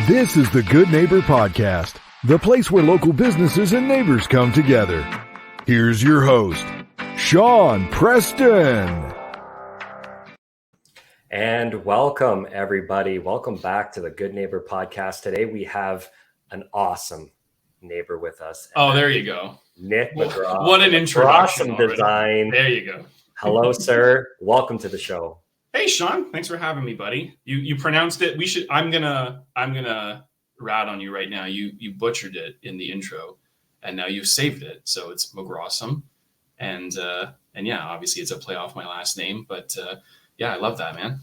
This is the Good Neighbor Podcast, the place where local businesses and neighbors come together. Here's your host, Sean Preston. And welcome, everybody. Welcome back to the Good Neighbor Podcast. Today we have an awesome neighbor with us. Oh, there you go. Nick McGraw. What an introduction. McGrawesome Design. There you go. Hello, sir. Welcome to the show. Hey, Sean. Thanks for having me, buddy. You pronounced it. I'm gonna rat on you right now. You butchered it in the intro, and now you've saved it. So it's McGrawesome, and yeah, obviously it's a play off my last name. But yeah, I love that, man.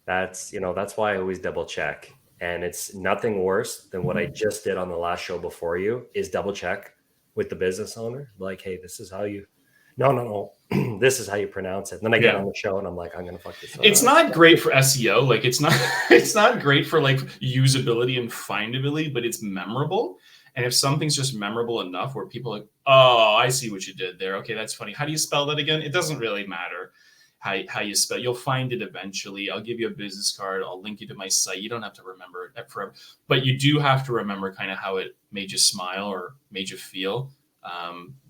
That's why I always double check, and it's nothing worse than what I just did on the last show before you is double check with the business owner. Like, hey, this is how you. No. This is how you pronounce it. And then I get on the show and I'm like, I'm going to fuck this up. It's not great for SEO. Like it's not great for like usability and findability, but it's memorable. And if something's just memorable enough where people are like, oh, I see what you did there. Okay, that's funny. How do you spell that again? It doesn't really matter how you spell. You'll find it eventually. I'll give you a business card. I'll link you to my site. You don't have to remember it forever, but you do have to remember kind of how it made you smile or made you feel.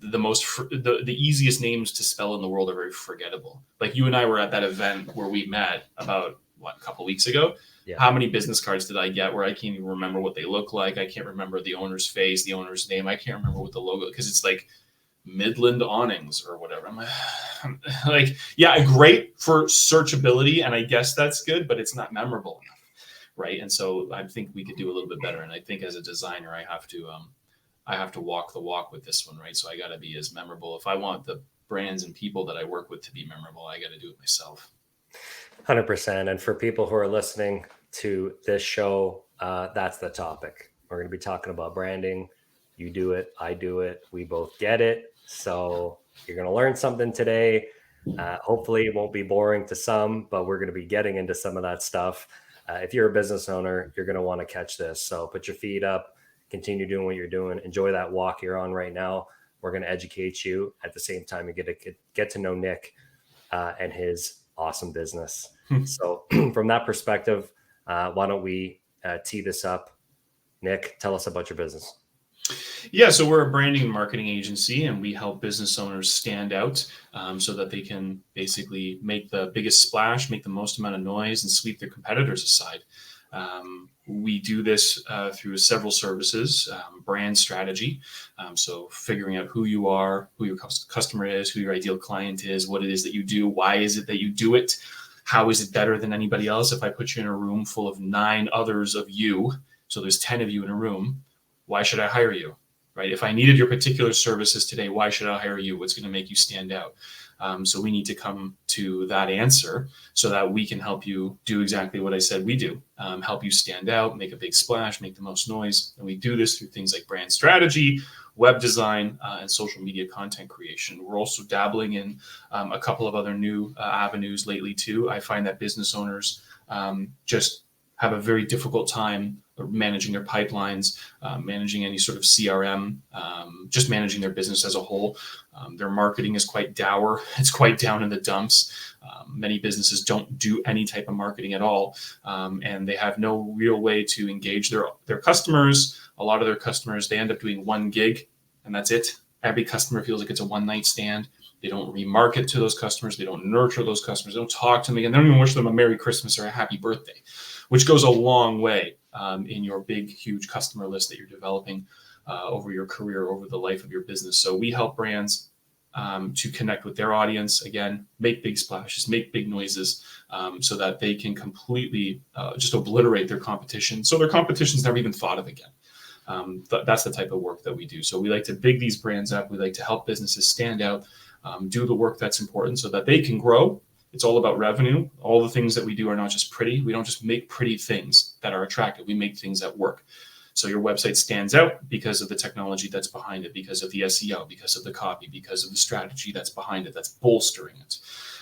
The easiest names to spell in the world are very forgettable. Like you and I were at that event where we met about a couple weeks ago. Yeah. How many business cards did I get where I can't even remember what they look like? I can't remember the owner's face, the owner's name. I can't remember what the logo, because it's like Midland Awnings or whatever. I'm like, yeah, great for searchability, and I guess that's good, but it's not memorable enough, right? And so I think we could do a little bit better. And I think as a designer, I have to walk the walk with this one, right? So I got to be as memorable. If I want the brands and people that I work with to be memorable, I got to do it myself. 100%. And for people who are listening to this show, that's the topic. We're going to be talking about branding. You do it, I do it, we both get it. So you're going to learn something today. Hopefully it won't be boring to some, but we're going to be getting into some of that stuff. If you're a business owner, you're going to want to catch this. So put your feet up. Continue doing what you're doing. Enjoy that walk you're on right now. We're going to educate you. At the same time, you get to know Nick and his awesome business. So from that perspective, why don't we tee this up? Nick, tell us about your business. Yeah, so we're a branding and marketing agency, and we help business owners stand out so that they can basically make the biggest splash, make the most amount of noise, and sweep their competitors aside. We do this through several services, brand strategy. So figuring out who you are, who your customer is, who your ideal client is, what it is that you do, why is it that you do it, how is it better than anybody else? If I put you in a room full of 9 others of you, so there's 10 of you in a room, why should I hire you, right? If I needed your particular services today, why should I hire you? What's going to make you stand out? So we need to come to that answer so that we can help you do exactly what I said we do, help you stand out, make a big splash, make the most noise. And we do this through things like brand strategy, web design, and social media content creation. We're also dabbling in a couple of other new avenues lately too. I find that business owners just have a very difficult time managing their pipelines, managing any sort of CRM, just managing their business as a whole. Their marketing is quite dour. It's quite down in the dumps. Many businesses don't do any type of marketing at all, and they have no real way to engage their customers. A lot of their customers, they end up doing one gig, and that's it. Every customer feels like it's a one-night stand. They don't remarket to those customers. They don't nurture those customers. They don't talk to them again. They don't even wish them a Merry Christmas or a Happy Birthday, which goes a long way in your big, huge customer list that you're developing over your career, over the life of your business. So we help brands to connect with their audience, again, make big splashes, make big noises so that they can completely just obliterate their competition. So their competition's never even thought of again. That's the type of work that we do. So we like to big these brands up. We like to help businesses stand out, do the work that's important so that they can grow. It's all about revenue. All the things that we do are not just pretty. We don't just make pretty things that are attractive. We make things that work. So your website stands out because of the technology that's behind it, because of the SEO, because of the copy, because of the strategy that's behind it, that's bolstering it.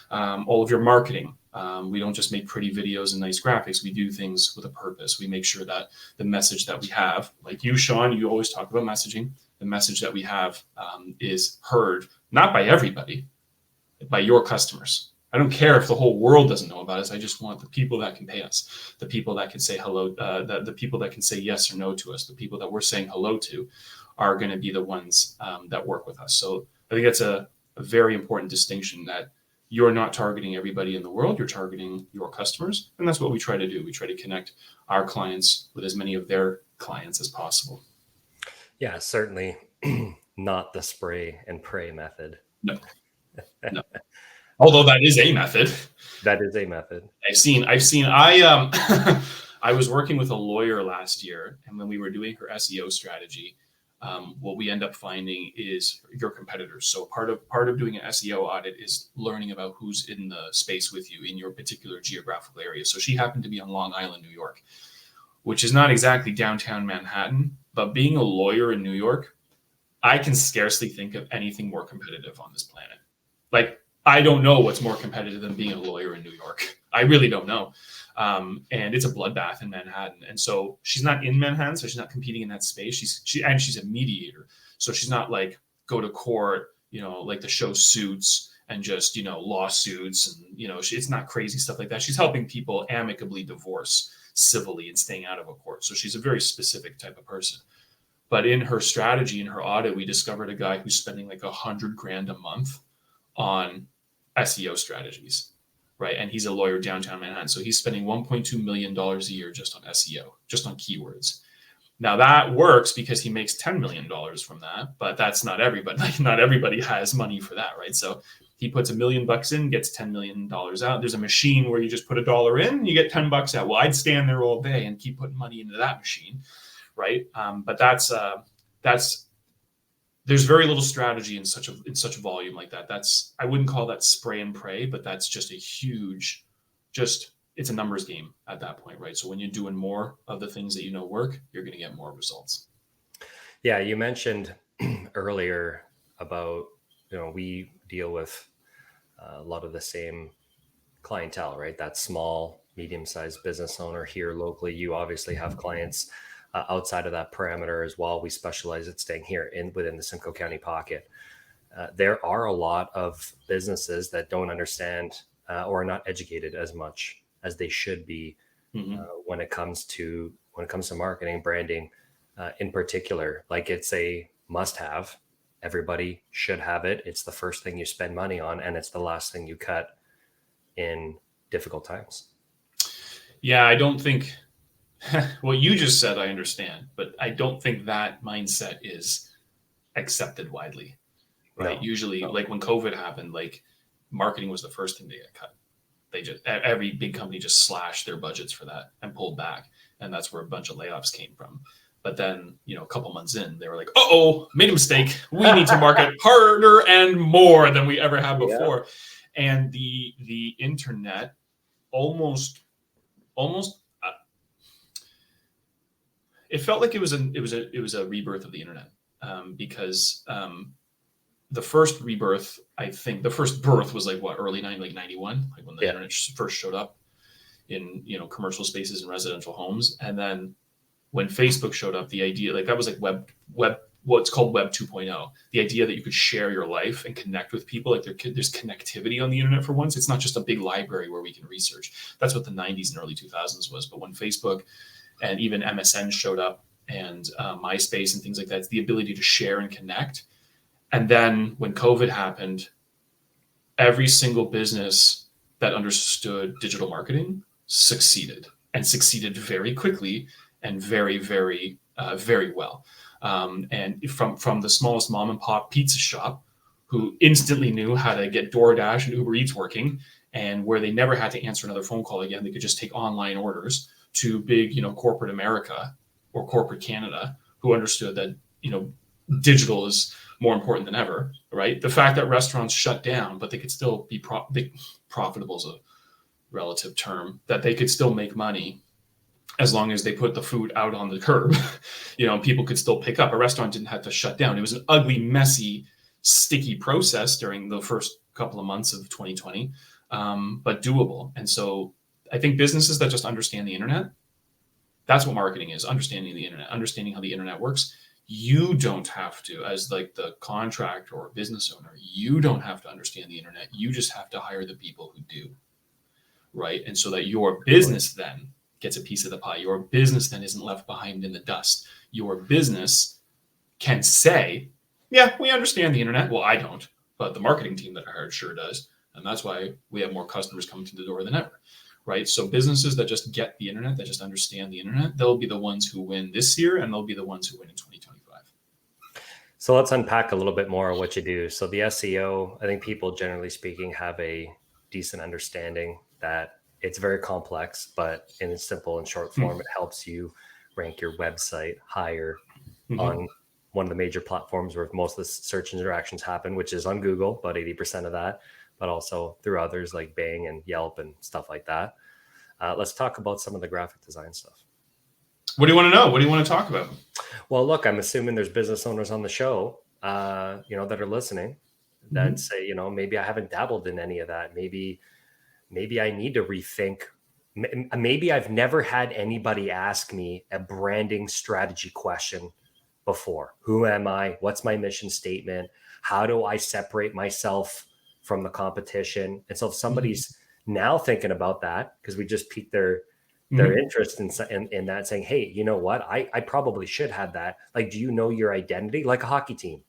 All of your marketing. We don't just make pretty videos and nice graphics. We do things with a purpose. We make sure that the message that we have, like you, Sean, you always talk about messaging. The message that we have is heard, not by everybody, by your customers. I don't care if the whole world doesn't know about us. I just want the people that can pay us, the people that can say hello, the people that can say yes or no to us, the people that we're saying hello to are going to be the ones that work with us. So I think that's a very important distinction, that you're not targeting everybody in the world, you're targeting your customers. And that's what we try to do. We try to connect our clients with as many of their clients as possible. Yeah, certainly not the spray and pray method. No. Although that is a method. That is a method. I was working with a lawyer last year, and when we were doing her SEO strategy, what we end up finding is your competitors. So part of doing an SEO audit is learning about who's in the space with you in your particular geographical area. So she happened to be on Long Island, New York, which is not exactly downtown Manhattan, but being a lawyer in New York, I can scarcely think of anything more competitive on this planet. Like, I don't know what's more competitive than being a lawyer in New York. I really don't know. And it's a bloodbath in Manhattan. And so she's not in Manhattan, so she's not competing in that space. She's a mediator. So she's not like go to court, like the show Suits and just, lawsuits and, it's not crazy stuff like that. She's helping people amicably divorce civilly and staying out of a court. So she's a very specific type of person. But in her strategy, in her audit, we discovered a guy who's spending like $100,000 a month on SEO strategies, right? And he's a lawyer downtown Manhattan. So he's spending $1.2 million a year just on SEO, just on keywords. Now that works because he makes $10 million from that, but that's not everybody. Like, not everybody has money for that, right? So he puts $1 million in, gets $10 million out. There's a machine where you just put $1 in, you get $10 out. Well, I'd stand there all day and keep putting money into that machine, right? But that's there's very little strategy in such a volume like that. I wouldn't call that spray and pray, but that's just a huge, it's a numbers game at that point, right? So when you're doing more of the things that work, you're going to get more results. Yeah, you mentioned earlier about, we deal with a lot of the same clientele, right? That small, medium-sized business owner here locally. You obviously have clients outside of that parameter as well. We specialize at staying here within the Simcoe County pocket. There are a lot of businesses that don't understand or are not educated as much as they should be when it comes to marketing, branding in particular. Like, it's a must-have. Everybody should have it. It's the first thing you spend money on, and it's the last thing you cut in difficult times. Yeah, I don't think what you just said, I understand, but I don't think that mindset is accepted widely, right? No. Usually, like when COVID happened, like marketing was the first thing to get cut. Every big company just slashed their budgets for that and pulled back. And that's where a bunch of layoffs came from. But then, a couple months in, they were like, made a mistake. We need to market harder and more than we ever have before. Yeah. And the internet almost it felt like it was a rebirth of the internet, because the first rebirth, I think the first birth was like early 91, like when the internet first showed up in commercial spaces and residential homes. And then when Facebook showed up, the idea, like that was like web what's called Web 2.0, the idea that you could share your life and connect with people. Like there's connectivity on the internet for once. It's not just a big library where we can research. That's what the 90s and early 2000s was. But when Facebook and even MSN showed up and MySpace and things like that, it's the ability to share and connect. And then when COVID happened, every single business that understood digital marketing succeeded very quickly and very, very, very well. And from the smallest mom and pop pizza shop who instantly knew how to get DoorDash and Uber Eats working, and where they never had to answer another phone call again, they could just take online orders, to big, corporate America or corporate Canada, who understood that, digital is more important than ever, right? The fact that restaurants shut down, but they could still be profitable is a relative term, that they could still make money as long as they put the food out on the curb, people could still pick up. A restaurant didn't have to shut down. It was an ugly, messy, sticky process during the first couple of months of 2020, but doable. And so I think businesses that just understand the internet, that's what marketing is, understanding the internet, understanding how the internet works. You don't have to, as like the contractor or business owner, you don't have to understand the internet. You just have to hire the people who do, right? And so that your business then gets a piece of the pie. Your business then isn't left behind in the dust. Your business can say, yeah, we understand the internet. Well, I don't, but the marketing team that I hired sure does. And that's why we have more customers coming to the door than ever, right? So businesses that just get the internet, that just understand the internet, they'll be the ones who win this year, and they'll be the ones who win in 2025. So let's unpack a little bit more on what you do. So the SEO, I think people generally speaking have a decent understanding that it's very complex, but in a simple and short form, it helps you rank your website higher on one of the major platforms where most of the search interactions happen, which is on Google, about 80% of that, but also through others like Bing and Yelp and stuff like that. Let's talk about some of the graphic design stuff. What do you want to know? What do you want to talk about? Well, look, I'm assuming there's business owners on the show, that are listening that say, maybe I haven't dabbled in any of that. Maybe I need to rethink. Maybe I've never had anybody ask me a branding strategy question before. Who am I? What's my mission statement? How do I separate myself from the competition? And so if somebody's now thinking about that, because we just piqued their interest in that, saying, hey, you know what? I probably should have that. Like, do you know your identity? Like a hockey team,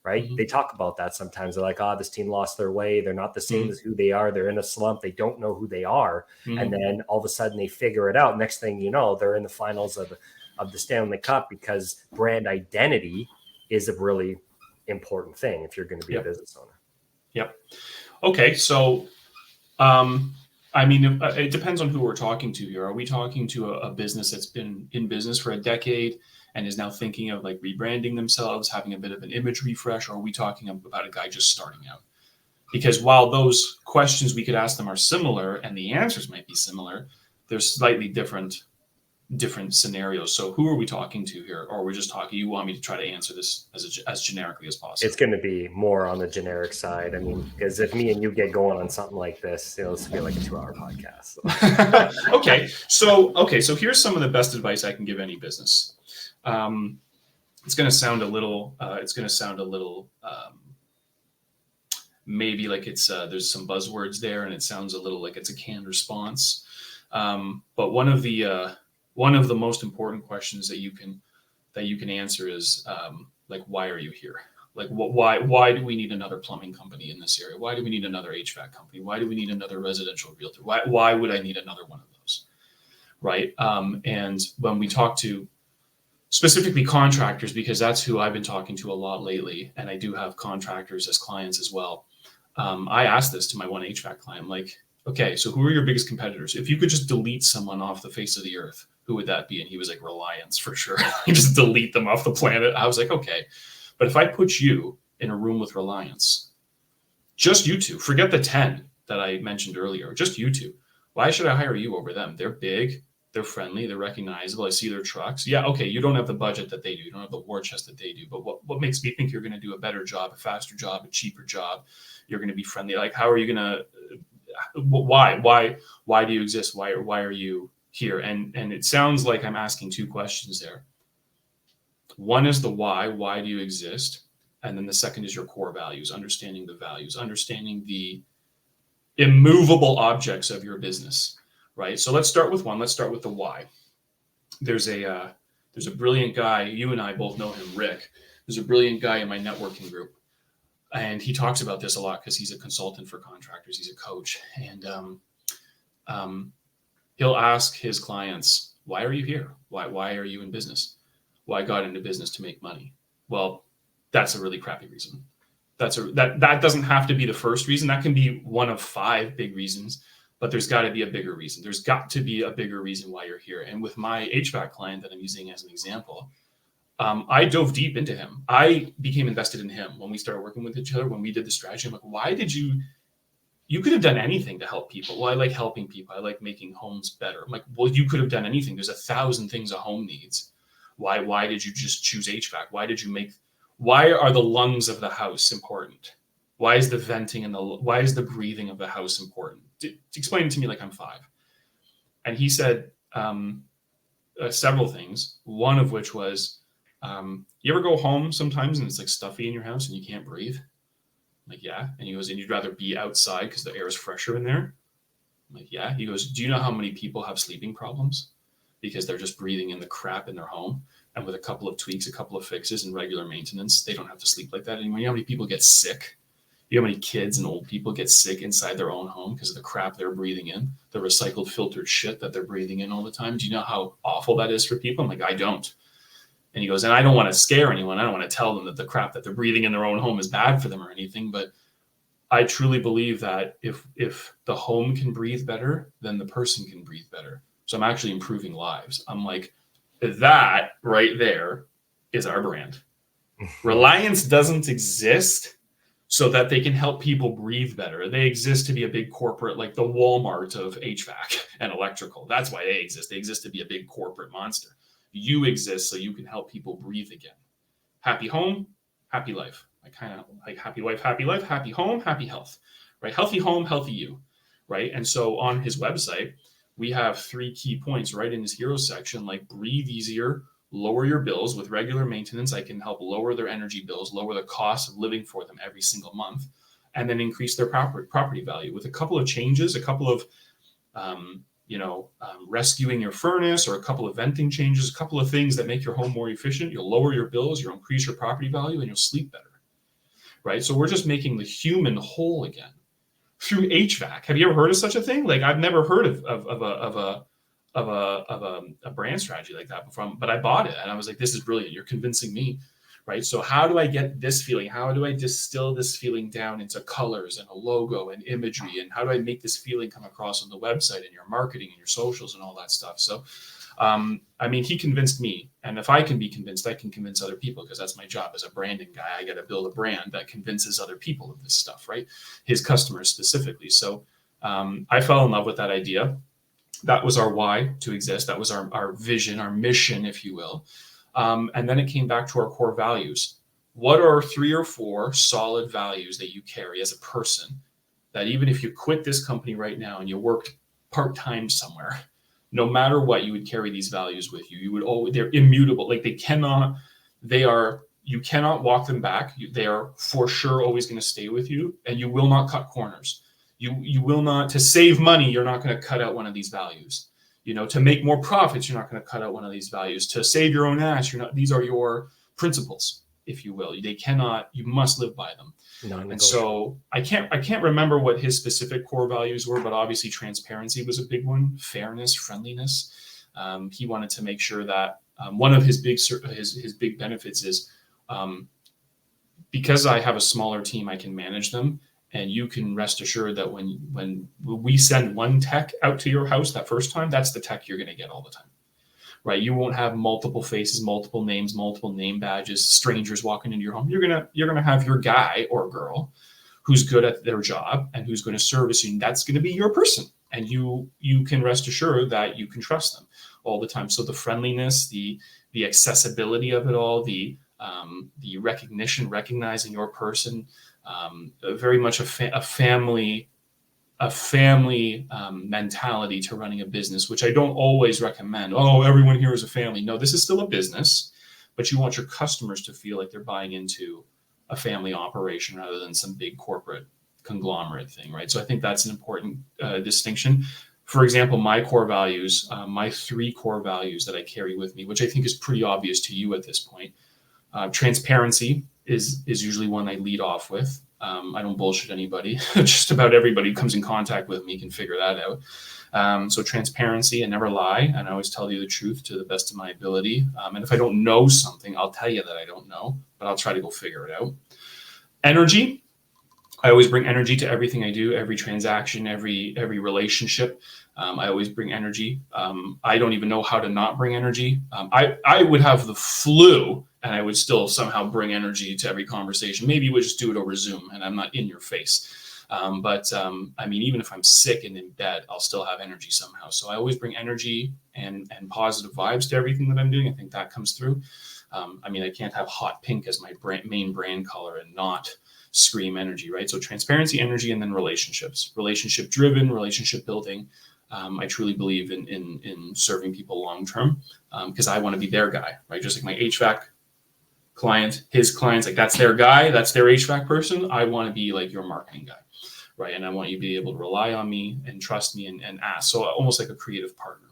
right? They talk about that sometimes. They're like, this team lost their way. They're not the same as who they are. They're in a slump. They don't know who they are. And then all of a sudden they figure it out. Next thing you know, they're in the finals of the Stanley Cup, because brand identity is a really important thing if you're going to be a business owner. Yep. Okay. So, it depends on who we're talking to here. Are we talking to a business that's been in business for a decade and is now thinking of like rebranding themselves, having a bit of an image refresh? Or are we talking about a guy just starting out? Because while those questions we could ask them are similar and the answers might be similar, there's slightly different scenarios. So who are we talking to here? Or we're just talking, you want me to try to answer this as generically as possible? It's going to be more on the generic side. I mean, because if me and you get going on something like this, this will be like a 2-hour podcast. So. Okay. So here's some of the best advice I can give any business. It's going to sound a little, maybe like it's, there's some buzzwords there and it sounds a little like it's a canned response. But one of the most important questions that you can answer is like, why are you here? Like, why do we need another plumbing company in this area? Why do we need another HVAC company? Why do we need another residential realtor? Why would I need another one of those? Right. And when we talk to specifically contractors, because that's who I've been talking to a lot lately, and I do have contractors as clients as well. I asked this to my one HVAC client, like, okay, so who are your biggest competitors? If you could just delete someone off the face of the earth, who would that be? And he was like, Reliance, for sure. You just delete them off the planet. I was like, okay. But if I put you in a room with Reliance, just you two, forget the 10 that I mentioned earlier, just you two. Why should I hire you over them? They're big, they're friendly, they're recognizable. I see their trucks. Yeah, okay, you don't have the budget that they do. You don't have the war chest that they do. But what makes me think you're going to do a better job, a faster job, a cheaper job? You're going to be friendly. Like, how are you going to... Why do you exist? Why are you here? And it sounds like I'm asking two questions there. One is the why do you exist? And then the second is your core values, understanding the values, understanding the immovable objects of your business, right? So let's start with one. Let's start with the why. There's a brilliant guy. You and I both know him, Rick. There's a brilliant guy in my networking group. And he talks about this a lot because he's a consultant for contractors. He's a coach. And he'll ask his clients, why are you here? Why are you in business? Well, I got into business to make money. Well, that's a really crappy reason. That doesn't have to be the first reason. That can be one of 5 big reasons, but there's got to be a bigger reason. There's got to be a bigger reason why you're here. And with my HVAC client that I'm using as an example, I dove deep into him. I became invested in him when we started working with each other, when we did the strategy. I'm like, why did you could have done anything to help people. Well, I like helping people. I like making homes better. I'm like, well, you could have done anything. There's 1,000 things a home needs. Why did you just choose HVAC? Why are the lungs of the house important? Why is the venting and why is the breathing of the house important? Explain it to me like I'm 5. And he said several things, one of which was, You ever go home sometimes and it's like stuffy in your house and you can't breathe? I'm like, yeah. And he goes, and you'd rather be outside because the air is fresher in there? I'm like, yeah. He goes, do you know how many people have sleeping problems because they're just breathing in the crap in their home? And with a couple of tweaks, a couple of fixes and regular maintenance, they don't have to sleep like that anymore. You know how many people get sick? You know how many kids and old people get sick inside their own home because of the crap they're breathing in, the recycled filtered shit that they're breathing in all the time? Do you know how awful that is for people? I'm like, I don't. And he goes, and I don't want to scare anyone. I don't want to tell them that the crap that they're breathing in their own home is bad for them or anything. But I truly believe that if the home can breathe better, then the person can breathe better. So I'm actually improving lives. I'm like, that right there is our brand. Reliance doesn't exist so that they can help people breathe better. They exist to be a big corporate, like the Walmart of HVAC and electrical. That's why they exist. They exist to be a big corporate monster. You exist so you can help people breathe again. Happy home, happy life. I kind of like happy wife, happy life, happy home, happy health, right? Healthy home, healthy you, right? And so on his website, we have 3 key points right in his hero section, like breathe easier, lower your bills with regular maintenance. I can help lower their energy bills, lower the cost of living for them every single month, and then increase their property value with a couple of changes, a couple of, rescuing your furnace or a couple of venting changes, a couple of things that make your home more efficient. You'll lower your bills, you'll increase your property value, and you'll sleep better, right? So we're just making the human whole again through HVAC. Have you ever heard of such a thing? Like I've never heard of a brand strategy like that before, but I bought it and I was like, this is brilliant. You're convincing me, right? So how do I get this feeling? How do I distill this feeling down into colors and a logo and imagery? And how do I make this feeling come across on the website and your marketing and your socials and all that stuff? So, he convinced me, and if I can be convinced, I can convince other people because that's my job as a branding guy. I got to build a brand that convinces other people of this stuff, right? His customers specifically. So I fell in love with that idea. That was our why to exist. That was our vision, our mission, if you will. And then it came back to our core values. What are 3 or 4 solid values that you carry as a person that even if you quit this company right now and you worked part-time somewhere, no matter what, you would carry these values with you. You would always, they're immutable. Like you cannot walk them back. They are for sure always going to stay with you, and you will not cut corners. You will not, to save money, you're not going to cut out one of these values. To make more profits, you're not going to cut out one of these values. To save your own ass, these are your principles, if you will. You must live by them. And so I can't remember what his specific core values were, but obviously transparency was a big one. Fairness, friendliness. He wanted to make sure that one of his big benefits is because I have a smaller team, I can manage them. And you can rest assured that when we send one tech out to your house that first time, that's the tech you're going to get all the time, right? You won't have multiple faces, multiple names, multiple name badges, strangers walking into your home. You're gonna have your guy or girl who's good at their job and who's going to service you. And that's going to be your person, and you can rest assured that you can trust them all the time. So the friendliness, the accessibility of it all, the recognition, recognizing your person. Very much a family mentality to running a business, which I don't always recommend. Oh, everyone here is a family. No, this is still a business, but you want your customers to feel like they're buying into a family operation rather than some big corporate conglomerate thing, right? So I think that's an important distinction. For example, my core values, my 3 core values that I carry with me, which I think is pretty obvious to you at this point. Transparency is usually one I lead off with. I don't bullshit anybody. Just about everybody who comes in contact with me can figure that out. So transparency, I never lie, and I always tell you the truth to the best of my ability. And if I don't know something, I'll tell you that I don't know, but I'll try to go figure it out. Energy. I always bring energy to everything I do, every transaction, every relationship. I always bring energy. I don't even know how to not bring energy. I would have the flu and I would still somehow bring energy to every conversation. Maybe we just do it over Zoom and I'm not in your face. But even if I'm sick and in bed, I'll still have energy somehow. So I always bring energy and positive vibes to everything that I'm doing. I think that comes through. I can't have hot pink as my main brand color and not scream energy, right? So transparency, energy, and then relationships. Relationship driven, relationship building. I truly believe in serving people long term because I want to be their guy, right? Just like my HVAC client, his clients, like that's their guy, that's their HVAC person. I want to be like your marketing guy, right? And I want you to be able to rely on me and trust me and ask. So almost like a creative partner,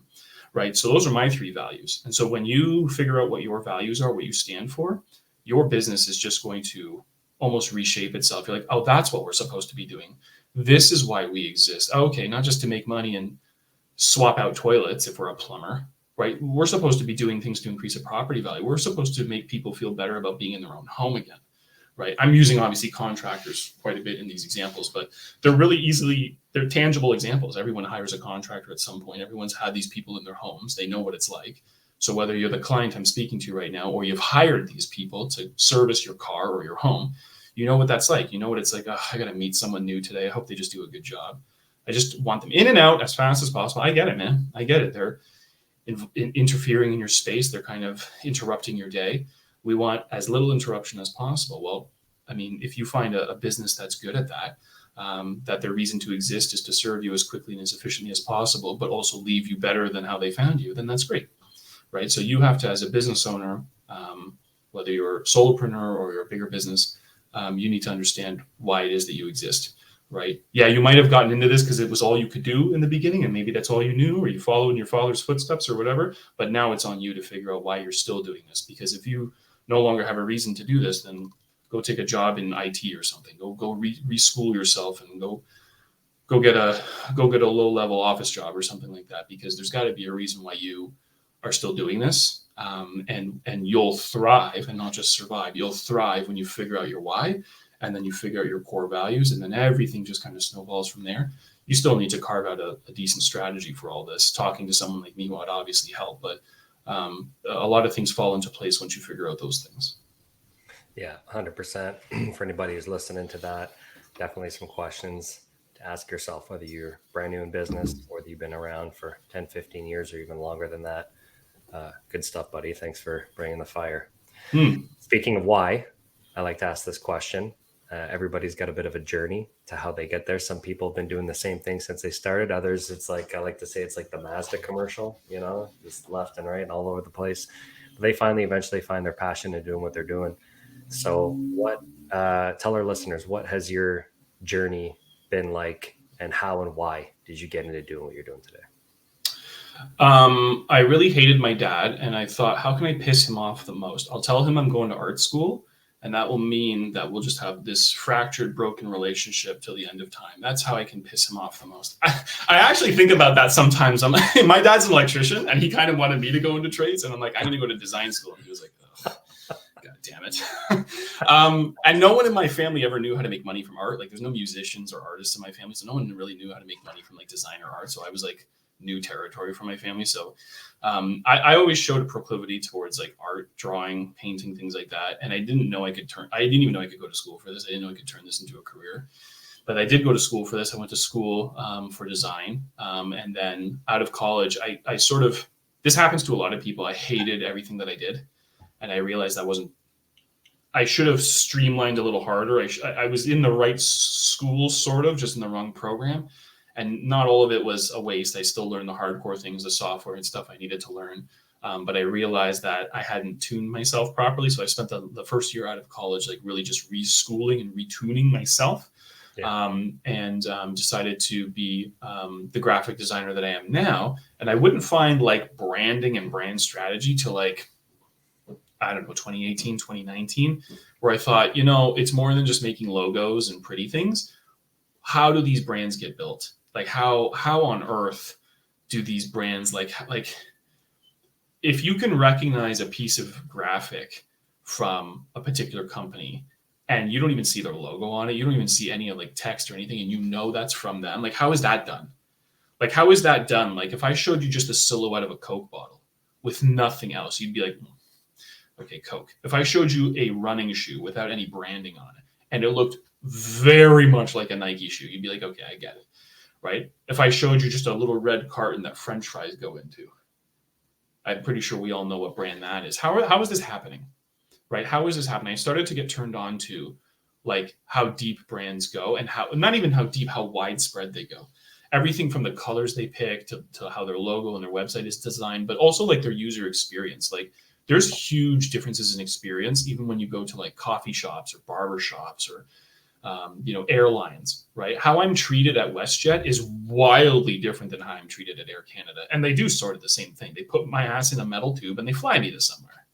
right? So those are my 3 values. And so when you figure out what your values are, what you stand for, your business is just going to almost reshape itself. You're like, oh, that's what we're supposed to be doing. This is why we exist. Okay, not just to make money and swap out toilets if we're a plumber, right? We're supposed to be doing things to increase a property value. We're supposed to make people feel better about being in their own home again, right? I'm using obviously contractors quite a bit in these examples, but they're tangible examples. Everyone hires a contractor at some point. Everyone's had these people in their homes. They know what it's like. So whether you're the client I'm speaking to right now, or you've hired these people to service your car or your home, you know what that's like. You know what it's like. Oh, I got to meet someone new today. I hope they just do a good job. I just want them in and out as fast as possible. I get it, man. I get it. They're interfering in your space. They're kind of interrupting your day. We want as little interruption as possible. Well, I mean, if you find a business that's good at that, that their reason to exist is to serve you as quickly and as efficiently as possible, but also leave you better than how they found you, then that's great, right? So you have to, as a business owner, whether you're a solopreneur or you're a bigger business, you need to understand why it is that you exist. Right. Yeah, you might have gotten into this because it was all you could do in the beginning, and maybe that's all you knew, or you follow in your father's footsteps or whatever. But now it's on you to figure out why you're still doing this. Because if you no longer have a reason to do this, then go take a job in IT or something. Go reschool yourself and go get a low level office job or something like that. Because there's got to be a reason why you are still doing this. And you'll thrive, and not just survive. You'll thrive when you figure out your why. And then you figure out your core values, and then everything just kind of snowballs from there. You still need to carve out a decent strategy for all this. Talking to someone like me would obviously help, but a lot of things fall into place once you figure out those things. Yeah, 100%. For anybody who's listening to that, definitely some questions to ask yourself, whether you're brand new in business or whether you've been around for 10, 15 years or even longer than that. Good stuff, buddy. Thanks for bringing the fire. Speaking of why, I like to ask this question. Everybody's got a bit of a journey to how they get there. Some people have been doing the same thing since they started. Others, it's like, I like to say, it's like the Mazda commercial, you know, just left and right and all over the place. But they eventually find their passion in doing what they're doing. So tell our listeners, what has your journey been like, and how and why did you get into doing what you're doing today? I really hated my dad, and I thought, how can I piss him off the most? I'll tell him I'm going to art school, and that will mean that we'll just have this fractured, broken relationship till the end of time. That's how I can piss him off the most. I actually think about that sometimes. My dad's an electrician, and he kind of wanted me to go into trades. And I'm like, I'm going to go to design school. And he was like, oh, God damn it. And no one in my family ever knew how to make money from art. Like, there's no musicians or artists in my family. So no one really knew how to make money from like design or art. So I was like new territory for my family. So I always showed a proclivity towards like art, drawing, painting, things like that. And I didn't even know I could go to school for this. I didn't know I could turn this into a career, but I did go to school for this. I went to school for design. And then out of college, I sort of, this happens to a lot of people. I hated everything that I did. And I realized I should have streamlined a little harder. I was in the right school, sort of, just in the wrong program. And not all of it was a waste. I still learned the hardcore things, the software and stuff I needed to learn. But I realized that I hadn't tuned myself properly. So I spent the first year out of college, like really just reschooling and retuning myself. Yeah. And decided to be the graphic designer that I am now. And I wouldn't find like branding and brand strategy till like, I don't know, 2018, 2019, where I thought, it's more than just making logos and pretty things. How do these brands get built? Like how on earth do these brands like if you can recognize a piece of graphic from a particular company and you don't even see their logo on it, you don't even see any like text or anything, and that's from them. Like, how is that done? Like, how is that done? Like, if I showed you just a silhouette of a Coke bottle with nothing else, you'd be like, okay, Coke. If I showed you a running shoe without any branding on it and it looked very much like a Nike shoe, you'd be like, okay, I get it. Right? If I showed you just a little red carton that French fries go into, I'm pretty sure we all know what brand that is. How is this happening? Right? How is this happening? I started to get turned on to like how deep brands go, and not even how deep, how widespread they go. Everything from the colors they pick to how their logo and their website is designed, but also like their user experience. Like, there's huge differences in experience, even when you go to like coffee shops or barber shops or airlines, right? How I'm treated at WestJet is wildly different than how I'm treated at Air Canada. And they do sort of the same thing. They put my ass in a metal tube and they fly me to somewhere,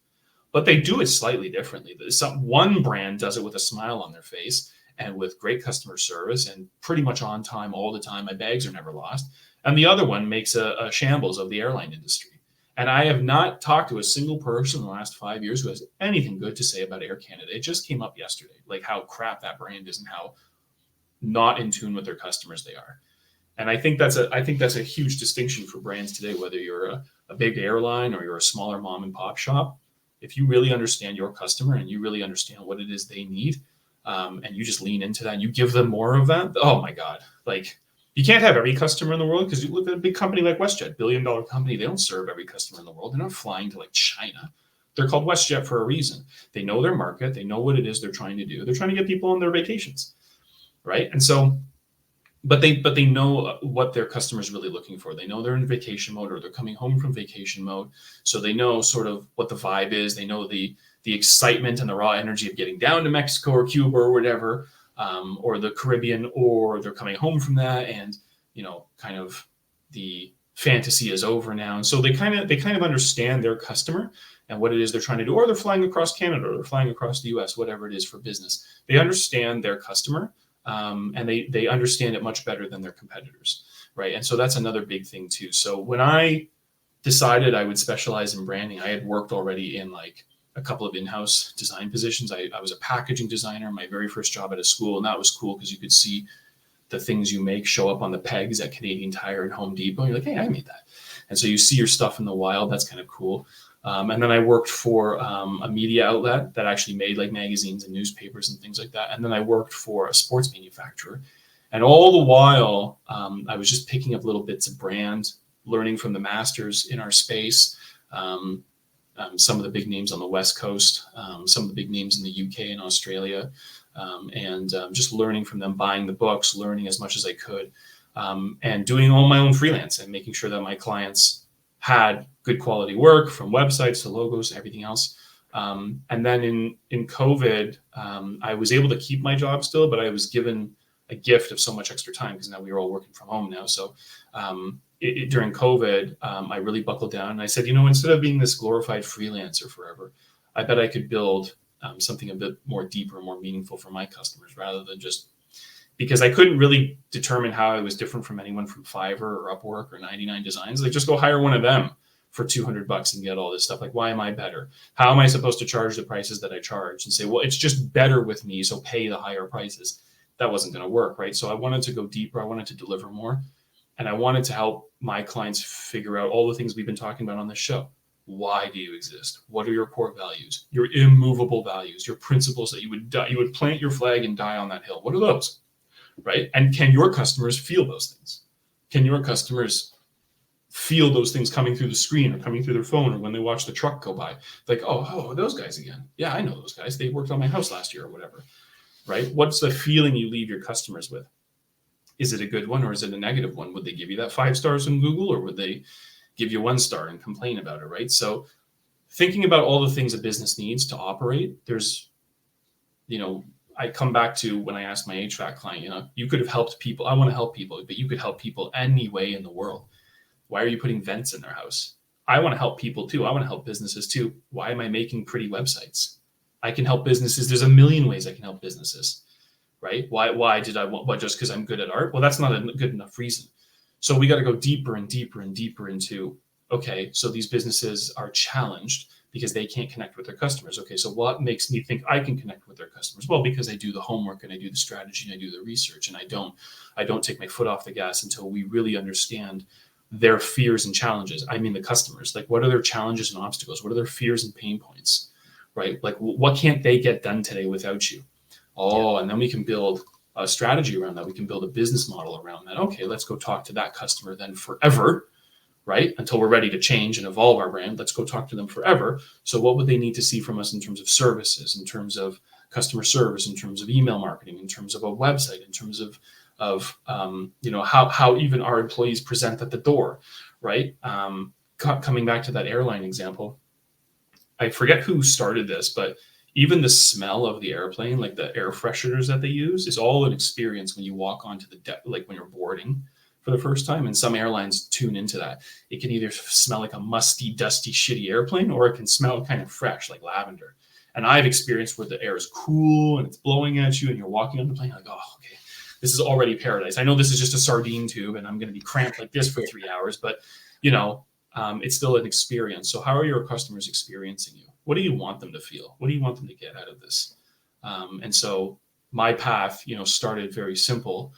but they do it slightly differently. One brand does it with a smile on their face and with great customer service and pretty much on time all the time. My bags are never lost. And the other one makes a shambles of the airline industry. And I have not talked to a single person in the last 5 years who has anything good to say about Air Canada. It just came up yesterday, like how crap that brand is and how not in tune with their customers they are. And I think that's a huge distinction for brands today, whether you're a big airline or you're a smaller mom and pop shop. If you really understand your customer and you really understand what it is they need, and you just lean into that and you give them more of that, oh my God, like, you can't have every customer in the world, because you look at a big company like WestJet, billion-dollar company. They don't serve every customer in the world. They're not flying to like China. They're called WestJet for a reason. They know their market. They know what it is they're trying to do. They're trying to get people on their vacations, right? And so, but they know what their customers really looking for. They know they're in vacation mode or they're coming home from vacation mode. So they know sort of what the vibe is. They know the excitement and the raw energy of getting down to Mexico or Cuba or whatever. Or the Caribbean, or they're coming home from that, and kind of the fantasy is over now. And so they kind of understand their customer and what it is they're trying to do, or they're flying across Canada, or they're flying across the US, whatever it is for business. They understand their customer, and they understand it much better than their competitors, right? And so that's another big thing too. So when I decided I would specialize in branding, I had worked already in like a couple of in-house design positions. I was a packaging designer, my very first job at a school, and that was cool because you could see the things you make show up on the pegs at Canadian Tire and Home Depot. You're like, hey, I made that. And so you see your stuff in the wild. That's kind of cool. And then I worked for a media outlet that actually made like magazines and newspapers and things like that. And then I worked for a sports manufacturer. And all the while, I was just picking up little bits of brand, learning from the masters in our space. Some of the big names on the West Coast, some of the big names in the UK and Australia, and just learning from them, buying the books, learning as much as I could, and doing all my own freelance and making sure that my clients had good quality work, from websites to logos, everything else. And then in COVID, I was able to keep my job still, but I was given a gift of so much extra time because now we were all working from home now. So during COVID, I really buckled down and I said, instead of being this glorified freelancer forever, I bet I could build something a bit more deeper, more meaningful for my customers, rather than just because I couldn't really determine how I was different from anyone from Fiverr or Upwork or 99 Designs. Like, just go hire one of them for $200 and get all this stuff. Like, why am I better? How am I supposed to charge the prices that I charge and say, well, it's just better with me, so pay the higher prices? That wasn't going to work, right? So I wanted to go deeper. I wanted to deliver more. And I wanted to help my clients figure out all the things we've been talking about on this show. Why do you exist? What are your core values? Your immovable values, your principles that you would plant your flag and die on that hill. What are those? Right? And can your customers feel those things? Can your customers feel those things coming through the screen or coming through their phone, or when they watch the truck go by? Like, oh, those guys again. Yeah, I know those guys. They worked on my house last year or whatever. Right? What's the feeling you leave your customers with? Is it a good one or is it a negative one? Would they give you that 5 stars in Google, or would they give you 1 star and complain about it, right? So thinking about all the things a business needs to operate, there's, I come back to when I asked my HVAC client, you could have helped people. I want to help people, but you could help people any way in the world. Why are you putting vents in their house? I want to help people too. I want to help businesses too. Why am I making pretty websites? I can help businesses. There's a million ways I can help businesses. Right? Why did I want? What, just because I'm good at art? Well, that's not a good enough reason. So we got to go deeper and deeper and deeper into, okay, so these businesses are challenged because they can't connect with their customers. Okay, so what makes me think I can connect with their customers? Well, because I do the homework and I do the strategy and I do the research, and I don't take my foot off the gas until we really understand their fears and challenges. I mean, the customers, like, what are their challenges and obstacles? What are their fears and pain points, right? Like, what can't they get done today without you? And then we can build a strategy around that. We can build a business model around that. Okay, let's go talk to that customer then forever, right? Until we're ready to change and evolve our brand. Let's go talk to them forever. So what would they need to see from us in terms of services, in terms of customer service, in terms of email marketing, in terms of a website, in terms of how even our employees present at the door, right? Coming back to that airline example, I forget who started this, but even the smell of the airplane, like the air fresheners that they use, is all an experience when you walk onto the deck, like when you're boarding for the first time. And some airlines tune into that. It can either smell like a musty, dusty, shitty airplane, or it can smell kind of fresh, like lavender. And I've experienced where the air is cool and it's blowing at you and you're walking on the plane like, oh, okay, this is already paradise. I know this is just a sardine tube and I'm going to be cramped like this for 3 hours, but it's still an experience. So how are your customers experiencing you? What do you want them to feel? What do you want them to get out of this? And so my path, started very simple,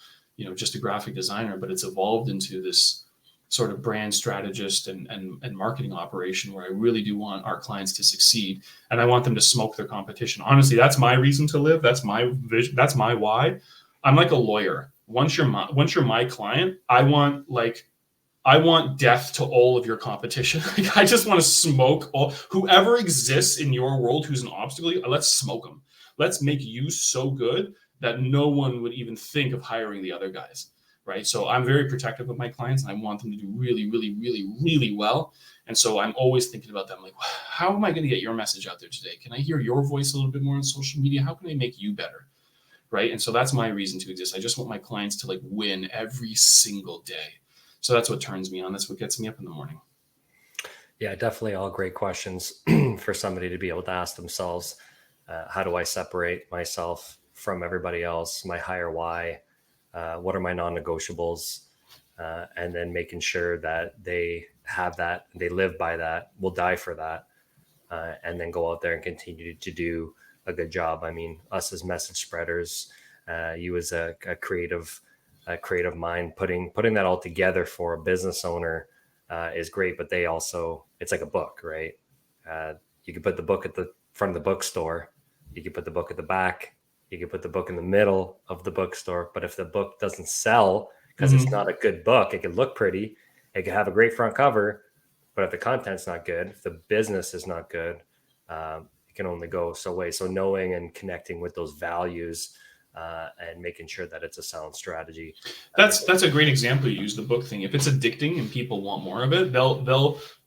just a graphic designer, but it's evolved into this sort of brand strategist and marketing operation where I really do want our clients to succeed. And I want them to smoke their competition. Honestly, that's my reason to live. That's my vision. That's my why. I'm like a lawyer. Once you're my client, I want death to all of your competition. Like, I just want to smoke whoever exists in your world who's an obstacle. Let's smoke them. Let's make you so good that no one would even think of hiring the other guys. Right. So I'm very protective of my clients and I want them to do really, really, really, really well. And so I'm always thinking about them. Like, how am I going to get your message out there today? Can I hear your voice a little bit more on social media? How can I make you better? Right. And so that's my reason to exist. I just want my clients to like win every single day. So that's what turns me on. That's what gets me up in the morning. Yeah, definitely all great questions for somebody to be able to ask themselves. How do I separate myself from everybody else? My higher why? What are my non-negotiables? And then making sure that they have that, they live by that, will die for that, and then go out there and continue to do a good job. I mean, us as message spreaders, you as a creative mind, putting that all together for a business owner is great, but they also, it's like a book, right? You can put the book at the front of the bookstore. You can put the book at the back. You can put the book in the middle of the bookstore, but if the book doesn't sell because it's not a good book, it can look pretty, it can have a great front cover, but if the content's not good, if the business is not good, it can only go so way. So knowing and connecting with those values and making sure that it's a sound strategy. That's a great example. You use the book thing. If it's addicting and people want more of it,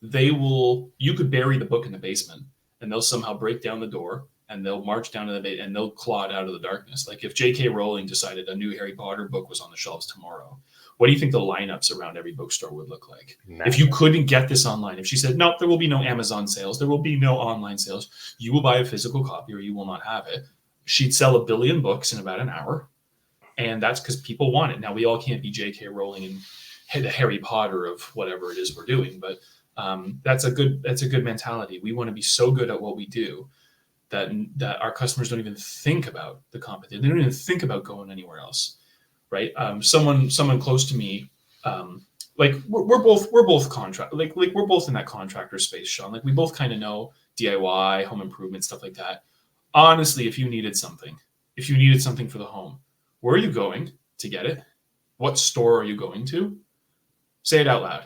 they will. You could bury the book in the basement, and they'll somehow break down the door. And they'll march down to the bait and they'll claw it out of the darkness. Like if J.K. Rowling decided a new Harry Potter book was on the shelves tomorrow, what do you think the lineups around every bookstore would look like? If you couldn't get this online, if she said, no, there will be no Amazon sales, there will be no online sales, you will buy a physical copy or you will not have it. She'd sell 1 billion books in about an hour. And that's because people want it. Now, we all can't be J.K. Rowling and the Harry Potter of whatever it is we're doing. But that's a good mentality. We want to be so good at what we do that our customers don't even think about the competition. They don't even think about going anywhere else, right? Someone close to me, like we're both contract, like we're both in that contractor space, Sean. Like we both kind of know DIY, home improvement, stuff like that. Honestly, if you needed something for the home, where are you going to get it? What store are you going to? Say it out loud.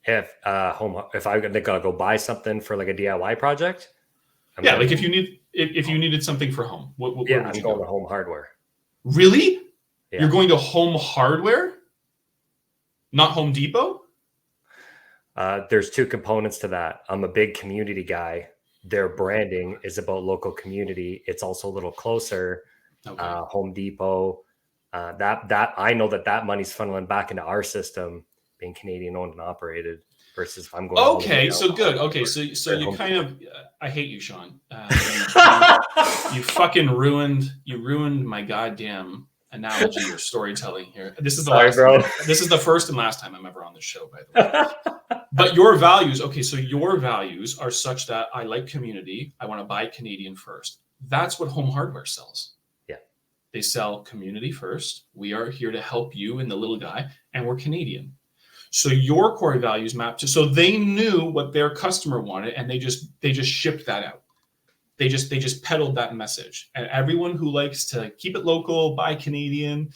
If I gotta go buy something for like a DIY project. Like if you needed something for home, where would you I'm going to Home Hardware. Really? Yeah. You're going to Home Hardware, not Home Depot? There's two components to that. I'm a big community guy. Their branding is about local community. It's also a little closer. Okay. Home Depot. That I know that money's funneling back into our system, being Canadian owned and operated. Versus if I'm going. Okay, so good. Okay, so you kind of. I hate you, Sean. You fucking ruined my goddamn analogy or storytelling here. This is the first and last time I'm ever on this show, by the way. But your values, okay, so your values are such that I like community. I want to buy Canadian first. That's what Home Hardware sells. Yeah, they sell community first. We are here to help you and the little guy, and we're Canadian. So your core values map to, so they knew what their customer wanted and they just shipped that out. They just peddled that message. And everyone who likes to keep it local, buy Canadian,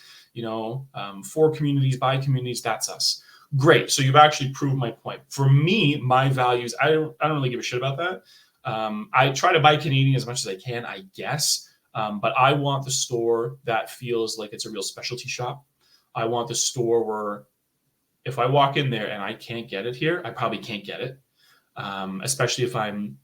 for communities, buy communities, that's us. Great. So you've actually proved my point. For me, my values, I don't really give a shit about that. I try to buy Canadian as much as I can, I guess. But I want the store that feels like it's a real specialty shop. I want the store where if I walk in there and I can't get it here, I probably can't get it. especially if I'm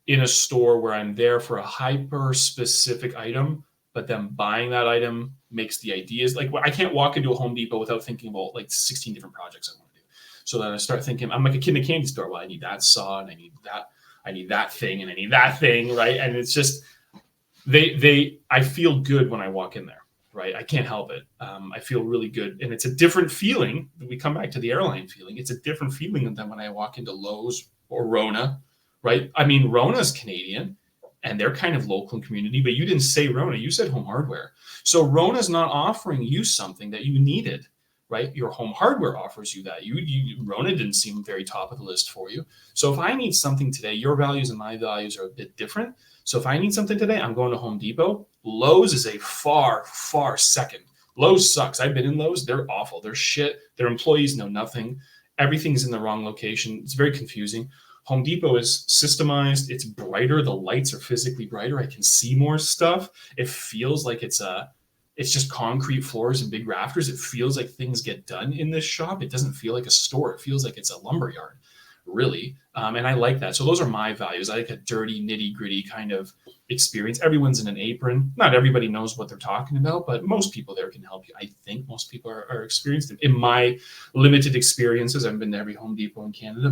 in a store where I'm there for a hyper specific item, but then buying that item makes the ideas like I can't walk into a Home Depot without thinking about like 16 different projects I want to do. So then I start thinking, I'm like a kid in a candy store. Well, I need that saw and I need that thing and I need that thing, right? And it's just I feel good when I walk in there, right? I can't help it. I feel really good, and it's a different feeling. We come back to the airline feeling. It's a different feeling than when I walk into Lowe's or Rona, right? I mean, Rona's Canadian, and they're kind of local and community, but you didn't say Rona, you said Home Hardware. So Rona's not offering you something that you needed, right? Your Home Hardware offers you that. Rona didn't seem very top of the list for you. So if I need something today, your values and my values are a bit different. So if I need something today, I'm going to Home Depot. Lowe's is a far, far second. Lowe's sucks. I've been in Lowe's. They're awful. They're shit. Their employees know nothing. Everything's in the wrong location. It's very confusing. Home Depot is systemized. It's brighter. The lights are physically brighter. I can see more stuff. It feels like it's just concrete floors and big rafters. It feels like things get done in this shop. It doesn't feel like a store. It feels like it's a lumberyard, really. And I like that. So those are my values. I like a dirty, nitty gritty kind of experience. Everyone's in an apron. Not everybody knows what they're talking about, but most people there can help you. I think most people are experienced in my limited experiences. I've been to every Home Depot in Canada,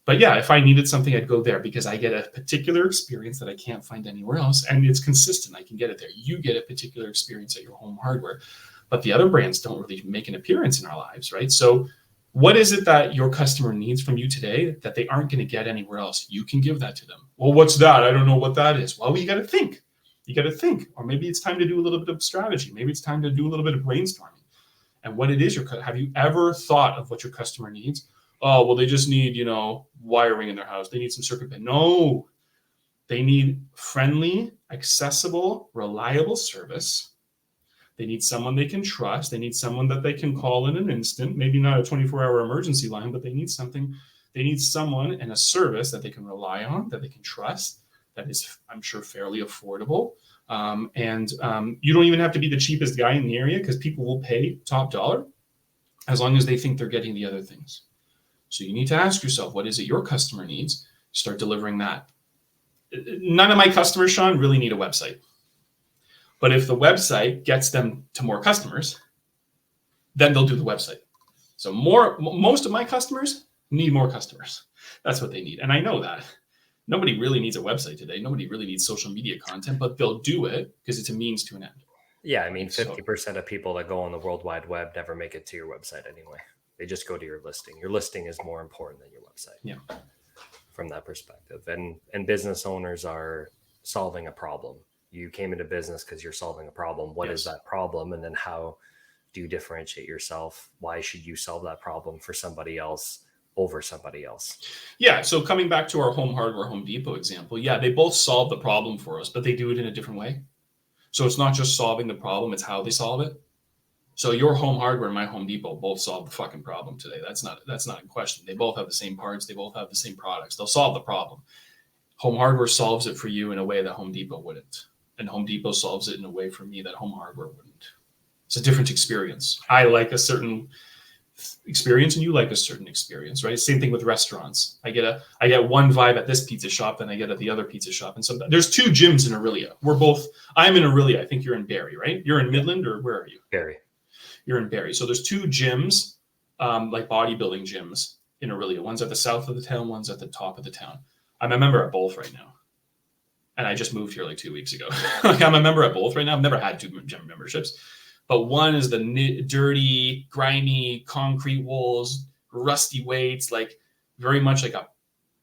but yeah, if I needed something, I'd go there because I get a particular experience that I can't find anywhere else. And it's consistent. I can get it there. You get a particular experience at your Home Hardware, but the other brands don't really make an appearance in our lives, right? So what is it that your customer needs from you today that they aren't going to get anywhere else? You can give that to them. Well, what's that? I don't know what that is. Well, you got to think. You got to think. Or maybe it's time to do a little bit of strategy. Maybe it's time to do a little bit of brainstorming. And what it is, have you ever thought of what your customer needs? Oh, well, they just need, wiring in their house. They need some circuit bed. No, they need friendly, accessible, reliable service. They need someone they can trust. They need someone that they can call in an instant, maybe not a 24-hour emergency line, but they need something. They need someone and a service that they can rely on, that they can trust, that is, I'm sure, fairly affordable. And you don't even have to be the cheapest guy in the area because people will pay top dollar as long as they think they're getting the other things. So you need to ask yourself, what is it your customer needs? Start delivering that. None of my customers, Sean, really need a website. But if the website gets them to more customers, then they'll do the website. So most of my customers need more customers. That's what they need. And I know that. Nobody really needs a website today. Nobody really needs social media content, but they'll do it because it's a means to an end. Yeah, I mean, 50% of people that go on the World Wide Web never make it to your website anyway. They just go to your listing. Your listing is more important than your website. Yeah. From that perspective. And business owners are solving a problem. You came into business because you're solving a problem. What is that problem? And then how do you differentiate yourself? Why should you solve that problem for somebody else over somebody else? Yeah. So coming back to our Home Hardware, Home Depot example, yeah, they both solve the problem for us, but they do it in a different way. So it's not just solving the problem, it's how they solve it. So your Home Hardware and my Home Depot both solve the fucking problem today. That's not in question. They both have the same parts. They both have the same products. They'll solve the problem. Home Hardware solves it for you in a way that Home Depot wouldn't. And Home Depot solves it in a way for me that Home Hardware wouldn't. It's a different experience. I like a certain experience and you like a certain experience, right? Same thing with restaurants. I get one vibe at this pizza shop than I get at the other pizza shop. And so there's two gyms in Aurelia. I'm in Aurelia. I think you're in Barrie, right? You're in Midland, or where are you? Barrie. You're in Barrie. So there's two gyms, like bodybuilding gyms in Aurelia. One's at the south of the town, one's at the top of the town. I'm a member at both right now. And I just moved here like 2 weeks ago. I'm a member at both right now. I've never had two gym memberships. But one is the dirty, grimy, concrete walls, rusty weights, like very much like a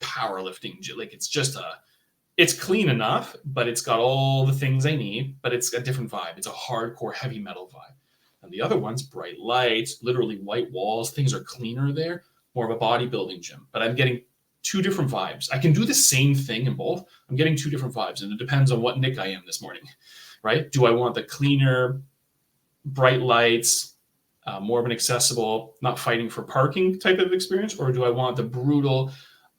powerlifting gym. Like it's clean enough, but it's got all the things I need, but it's a different vibe. It's a hardcore heavy metal vibe. And the other one's bright lights, literally white walls. Things are cleaner there, more of a bodybuilding gym. But I'm getting two different vibes. I can do the same thing in both. I'm getting two different vibes, and it depends on what Nick I am this morning, right? Do I want the cleaner, bright lights, more of an accessible, not fighting for parking type of experience, or do I want the brutal,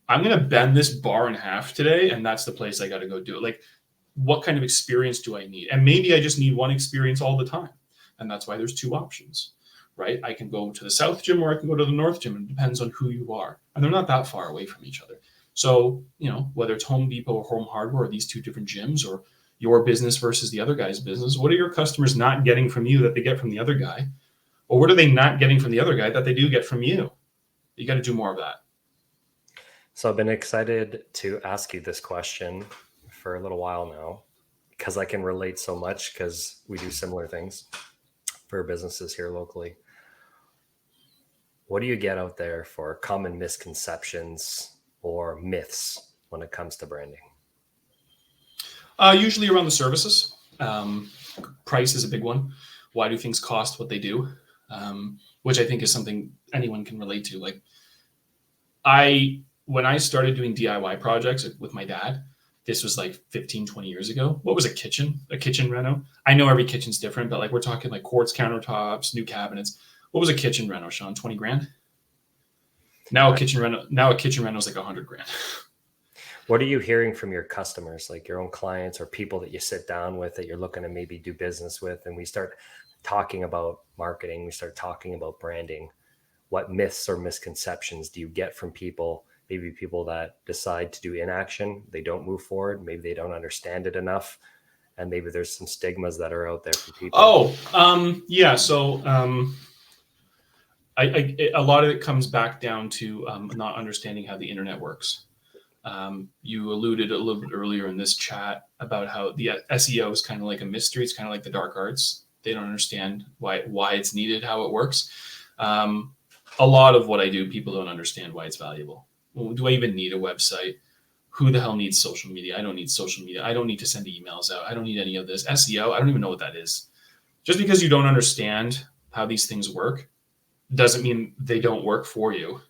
I'm going to bend this bar in half today, and that's the place I got to go do it. Like, what kind of experience do I need? And maybe I just need one experience all the time. And that's why there's two options, right? I can go to the South Gym or I can go to the North Gym. It depends on who you are. And they're not that far away from each other. So, whether it's Home Depot or Home Hardware, or these two different gyms, or your business versus the other guy's business, what are your customers not getting from you that they get from the other guy? Or what are they not getting from the other guy that they do get from you? You got to do more of that. So I've been excited to ask you this question for a little while now, because I can relate so much, because we do similar things for businesses here locally. What do you get out there for common misconceptions or myths when it comes to branding? Usually around the services. Price is a big one. Why do things cost what they do? Which I think is something anyone can relate to. Like when I started doing DIY projects with my dad, this was like 15, 20 years ago. What was a kitchen reno? I know every kitchen's different, but like we're talking like quartz countertops, new cabinets. What was a kitchen reno, Sean? 20 grand? Now a kitchen reno is like 100 grand. What are you hearing from your customers, like your own clients or people that you sit down with that you're looking to maybe do business with? And we start talking about marketing, we start talking about branding. What myths or misconceptions do you get from people? Maybe people that decide to do inaction, they don't move forward. Maybe they don't understand it enough. And maybe there's some stigmas that are out there for people. Yeah. So a lot of it comes back down to not understanding how the internet works. You alluded a little bit earlier in this chat about how the SEO is kind of like a mystery. It's kind of like the dark arts. They don't understand why it's needed, how it works. A lot of what I do, people don't understand why it's valuable. Well, do I even need a website? Who the hell needs social media? I don't need social media. I don't need to send emails out. I don't need any of this. SEO, I don't even know what that is. Just because you don't understand how these things work doesn't mean they don't work for you.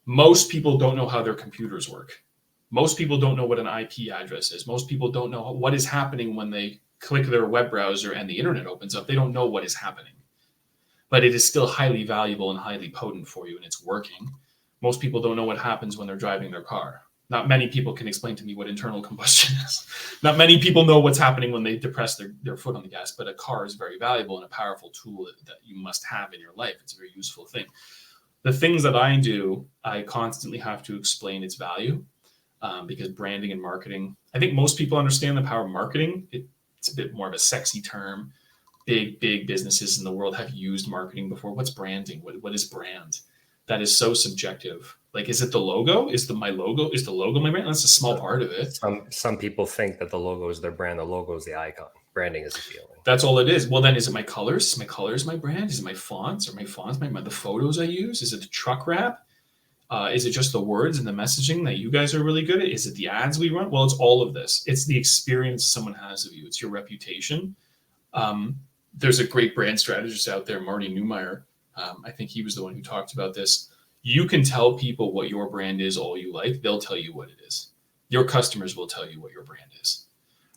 Most people don't know how their computers work. Most people don't know what an IP address is. Most people don't know what is happening when they click their web browser and the internet opens up. They don't know what is happening. But it is still highly valuable and highly potent for you, and it's working. Most people don't know what happens when they're driving their car. Not many people can explain to me what internal combustion is. Not many people know what's happening when they depress their foot on the gas, but a car is very valuable and a powerful tool that you must have in your life. It's a very useful thing. The things that I do, I constantly have to explain its value because branding and marketing, I think most people understand the power of marketing. It's a bit more of a sexy term. Big businesses in the world have used marketing before. What's branding? What is brand? That is so subjective. Like, is it the logo? Is the logo my brand? That's a small part of it. Some people think that the logo is their brand. The logo is the icon. Branding is the feeling. That's all it is. Well, then is it my colors? My colors, my brand? Is it my fonts? Are my fonts the photos I use? Is it the truck wrap? Is it just the words and the messaging that you guys are really good at? Is it the ads we run? Well, it's all of this. It's the experience someone has of you. It's your reputation. There's a great brand strategist out there, Marty Neumeier. I think he was the one who talked about this. You can tell people what your brand is all you like. They'll tell you what it is. Your customers will tell you what your brand is.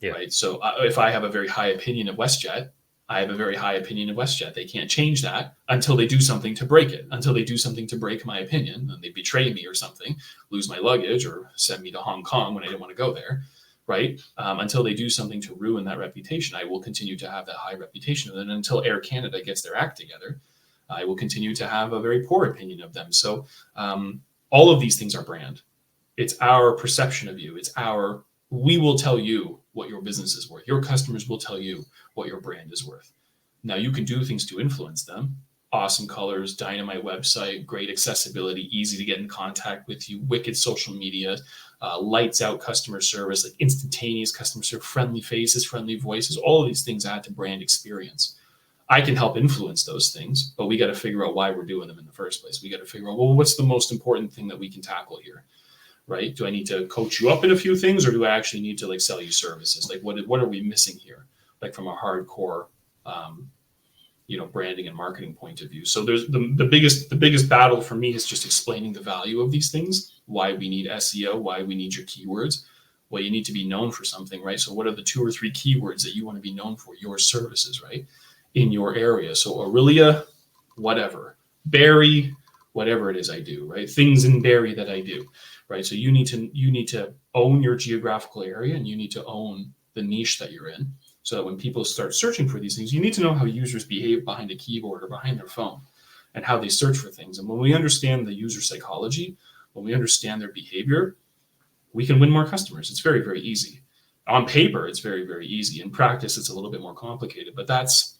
Yeah. Right. So if I have a very high opinion of WestJet, I have a very high opinion of WestJet. They can't change that until they do something to break it, until they do something to break my opinion, and they betray me or something, lose my luggage or send me to Hong Kong when I didn't want to go there. Right. Until they do something to ruin that reputation, I will continue to have that high reputation. And then until Air Canada gets their act together, I will continue to have a very poor opinion of them. So all of these things are brand. It's our perception of you. We will tell you what your business is worth. Your customers will tell you what your brand is worth. Now you can do things to influence them. Awesome colors, dynamite website, great accessibility, easy to get in contact with you, wicked social media, lights out customer service, like instantaneous customer service, friendly faces, friendly voices. All of these things add to brand experience. I can help influence those things, but we got to figure out why we're doing them in the first place. We got to figure out, well, what's the most important thing that we can tackle here, right? Do I need to coach you up in a few things, or do I actually need to sell you services? Like, what are we missing here? Like from a hardcore, branding and marketing point of view. So there's the biggest battle for me is just explaining the value of these things, why we need SEO, why we need your keywords. Well, you need to be known for something, right? So what are the 2 or 3 keywords that you want to be known for? Your services, right? In your area. So Aurelia, whatever, Barrie, whatever it is I do, right? Things in Barrie that I do, right? So you need to own your geographical area, and you need to own the niche that you're in, so that when people start searching for these things, you need to know how users behave behind a keyboard or behind their phone. and how they search for things. And when we understand the user psychology, when we understand their behavior, we can win more customers. It's very, very easy. On paper, it's very, very easy. In practice, it's a little bit more complicated, but that's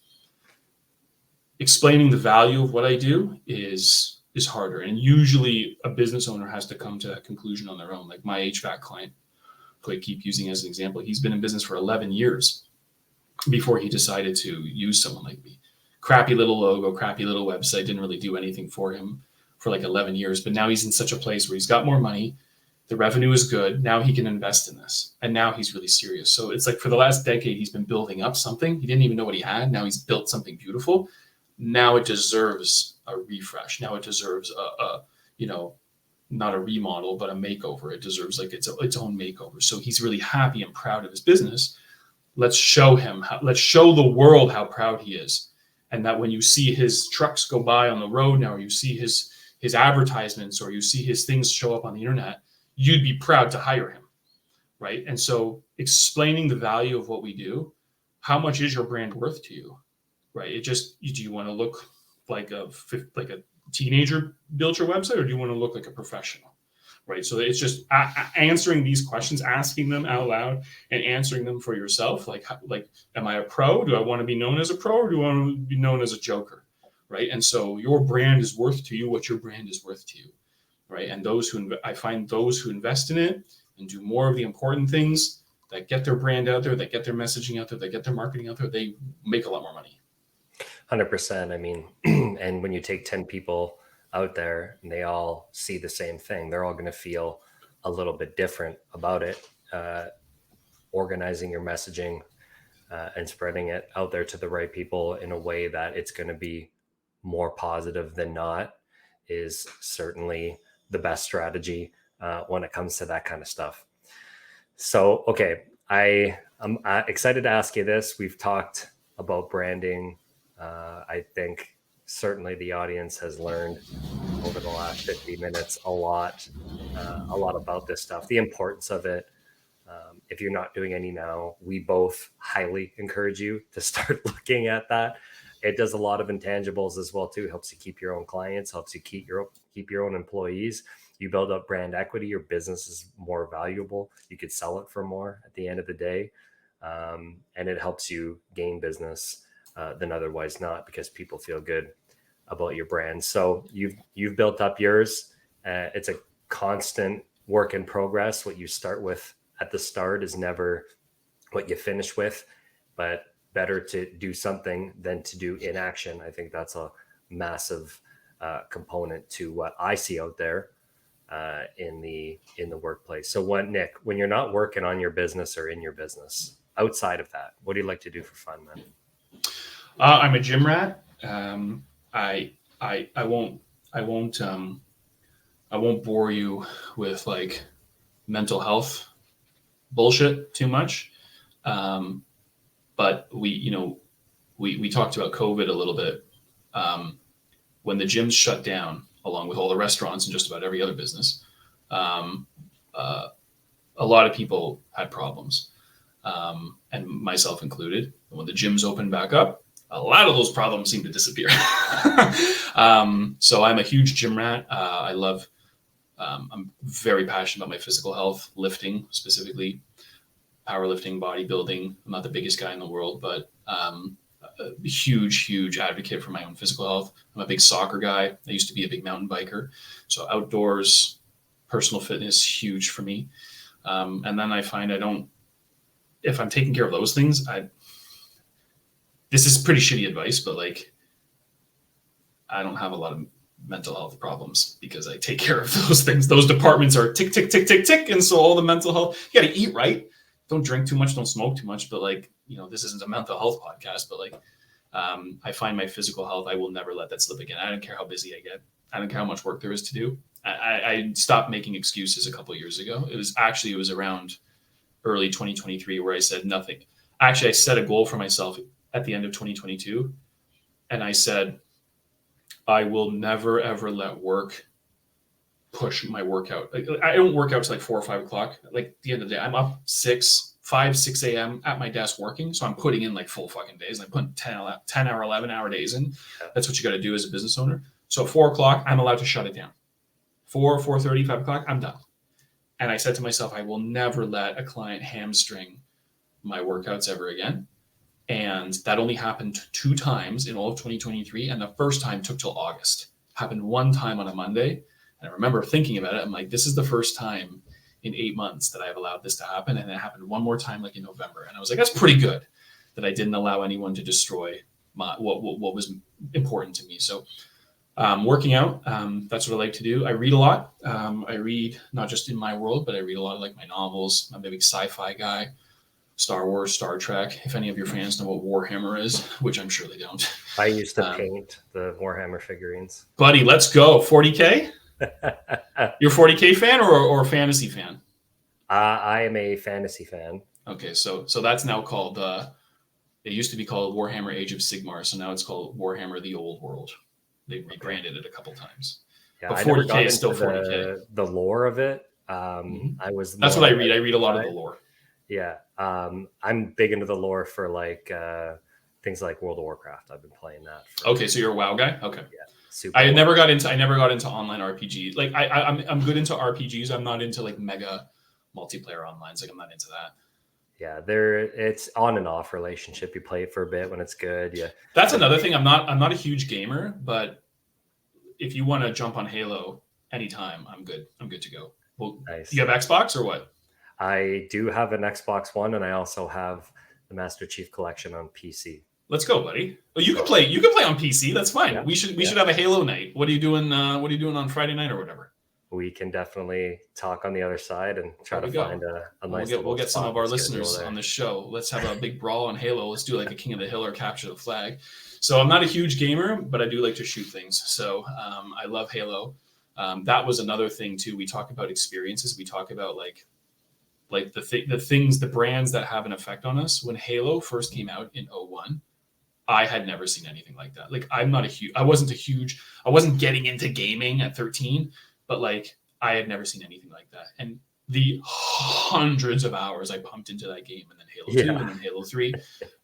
explaining the value of what I do is harder. And usually a business owner has to come to a conclusion on their own. Like my HVAC client, who I keep using as an example, he's been in business for 11 years before he decided to use someone like me. Crappy little logo, crappy little website, didn't really do anything for him for like 11 years. But now he's in such a place where he's got more money. The revenue is good. Now he can invest in this. And now he's really serious. So it's like for the last decade, he's been building up something. He didn't even know what he had. Now he's built something beautiful. Now it deserves a refresh. Now it deserves a not a remodel, but a makeover. It deserves like its own makeover. So he's really happy and proud of his business. Let's show him, let's show the world how proud he is. And that when you see his trucks go by on the road now, or you see his advertisements, or you see his things show up on the internet, you'd be proud to hire him, right? And so explaining the value of what we do, how much is your brand worth to you, right? Do you want to look like a teenager built your website, or do you want to look like a professional, right? So it's just answering these questions, asking them out loud and answering them for yourself. Like, am I a pro? Do I want to be known as a pro, or do I want to be known as a joker, right? And so your brand is worth to you what your brand is worth to you, right? And I find those who invest in it and do more of the important things, that get their brand out there, that get their messaging out there, that get their marketing out there, they make a lot more money. 100%. I mean, and when you take 10 people out there and they all see the same thing, they're all going to feel a little bit different about it. Organizing your messaging and spreading it out there to the right people in a way that it's going to be more positive than not is certainly the best strategy when it comes to that kind of stuff. So, okay, I'm excited to ask you this. We've talked about branding. I think certainly the audience has learned over the last 50 minutes a lot about this stuff, the importance of it. If you're not doing any now, we both highly encourage you to start looking at that. It does a lot of intangibles as well too. It helps you keep your own clients, helps you keep your own employees. You build up brand equity. Your business is more valuable. You could sell it for more at the end of the day, and it helps you gain business than otherwise not, because people feel good about your brand. So you've built up yours. It's a constant work in progress. What you start with at the start is never what you finish with, but better to do something than to do inaction. I think that's a massive component to what I see out there in the workplace. So Nick, when you're not working on your business or in your business, outside of that, what do you like to do for fun, man? I'm a gym rat. I won't bore you with like mental health bullshit too much. But we talked about COVID a little bit. When the gyms shut down, along with all the restaurants and just about every other business, a lot of people had problems, and myself included. And when the gyms opened back up, a lot of those problems seem to disappear. So I'm a huge gym rat. I'm very passionate about my physical health, lifting specifically, powerlifting, bodybuilding. I'm not the biggest guy in the world, but a huge advocate for my own physical health. I'm a big soccer guy. I used to be a big mountain biker. So outdoors, personal fitness, huge for me. And then I find if I'm taking care of those things, this is pretty shitty advice, but like, I don't have a lot of mental health problems because I take care of those things. Those departments are tick, tick, tick, tick, tick. And so all the mental health, you got to eat right. Don't drink too much, don't smoke too much. But like, this isn't a mental health podcast, but like, I find my physical health, I will never let that slip again. I don't care how busy I get. I don't care how much work there is to do. I stopped making excuses a couple of years ago. It was around early 2023 where I said nothing. Actually, I set a goal for myself at the end of 2022. And I said, I will never, ever let work push my workout. I don't work out till like 4 or 5 o'clock. Like at the end of the day, I'm up 6 a.m. at my desk working. So I'm putting in like full fucking days. I'm putting 10 hour, 11 hour days in. That's what you got to do as a business owner. So at 4 o'clock, I'm allowed to shut it down. 4:30, 5 o'clock, I'm done. And I said to myself, I will never let a client hamstring my workouts ever again. And that only happened 2 times in all of 2023. And the first time took till August. Happened 1 time on a Monday. And I remember thinking about it. I'm like, this is the first time in 8 months that I've allowed this to happen. And it happened 1 more time, like in November. And I was like, that's pretty good that I didn't allow anyone to destroy what was important to me. So working out, that's what I like to do. I read a lot. I read not just in my world, but I read a lot of like my novels. I'm a big sci-fi guy, Star Wars, Star Trek. If any of your fans know what Warhammer is, which I'm sure they don't. I used to paint the Warhammer figurines. Buddy, let's go. 40K? You're a 40K fan or a fantasy fan? I am a fantasy fan. Okay, so that's now called, it used to be called Warhammer Age of Sigmar, so now it's called Warhammer The Old World. They rebranded it a couple times. Yeah, but 40K is still 40K. The lore of it. That's what I read. I read a lot of the lore. Yeah. I'm big into the lore for like things like World of Warcraft. I've been playing that. Okay, so you're a WoW guy? Okay. Yeah. Super. I never got into online RPG. Like I'm good into RPGs. I'm not into like mega multiplayer online. Like I'm not into that. Yeah, it's on and off relationship. You play it for a bit when it's good. Yeah. That's another thing. I'm not a huge gamer, but if you want to jump on Halo anytime, I'm good. I'm good to go. Well, nice. You have Xbox or what? I do have an Xbox One, and I also have the Master Chief Collection on PC. Let's go, buddy. Oh, you can play on PC. That's fine. Yeah. We should have a Halo night. What are you doing? What are you doing on Friday night or whatever? We can definitely talk on the other side and try to find a nice. We'll get some of our listeners on the show. Let's have a big brawl on Halo. Let's do like a King of the Hill or capture the flag. So I'm not a huge gamer, but I do like to shoot things. So I love Halo. That was another thing too. We talk about experiences. We talk about like the things, the brands that have an effect on us. When Halo first came out in 2001, I had never seen anything like that. Like I wasn't getting into gaming at 13. But like I had never seen anything like that. And the hundreds of hours I pumped into that game, and then Halo 2 and then Halo 3,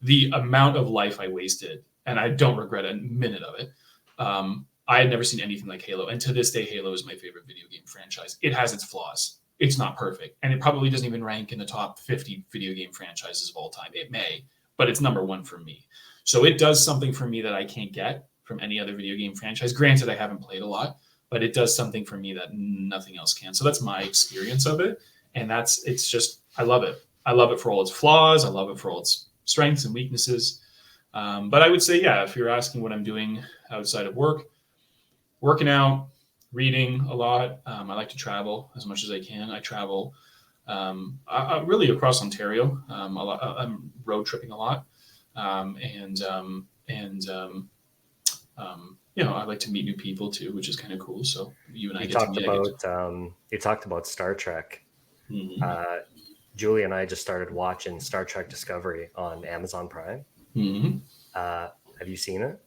the amount of life I wasted, and I don't regret a minute of it. I had never seen anything like Halo. And to this day, Halo is my favorite video game franchise. It has its flaws. It's not perfect. And it probably doesn't even rank in the top 50 video game franchises of all time. It may, but it's number 1 for me. So it does something for me that I can't get from any other video game franchise. Granted, I haven't played a lot, but it does something for me that nothing else can. So that's my experience of it. And it's just, I love it. I love it for all its flaws. I love it for all its strengths and weaknesses. But I would say, yeah, if you're asking what I'm doing outside of work, working out, reading a lot. I like to travel as much as I can. I travel really across Ontario. I'm road tripping a lot. I like to meet new people too, which is kind of cool. So you and I you talked about Star Trek. Mm-hmm. Julie and I just started watching Star Trek Discovery on Amazon Prime. Mm-hmm. Have you seen it?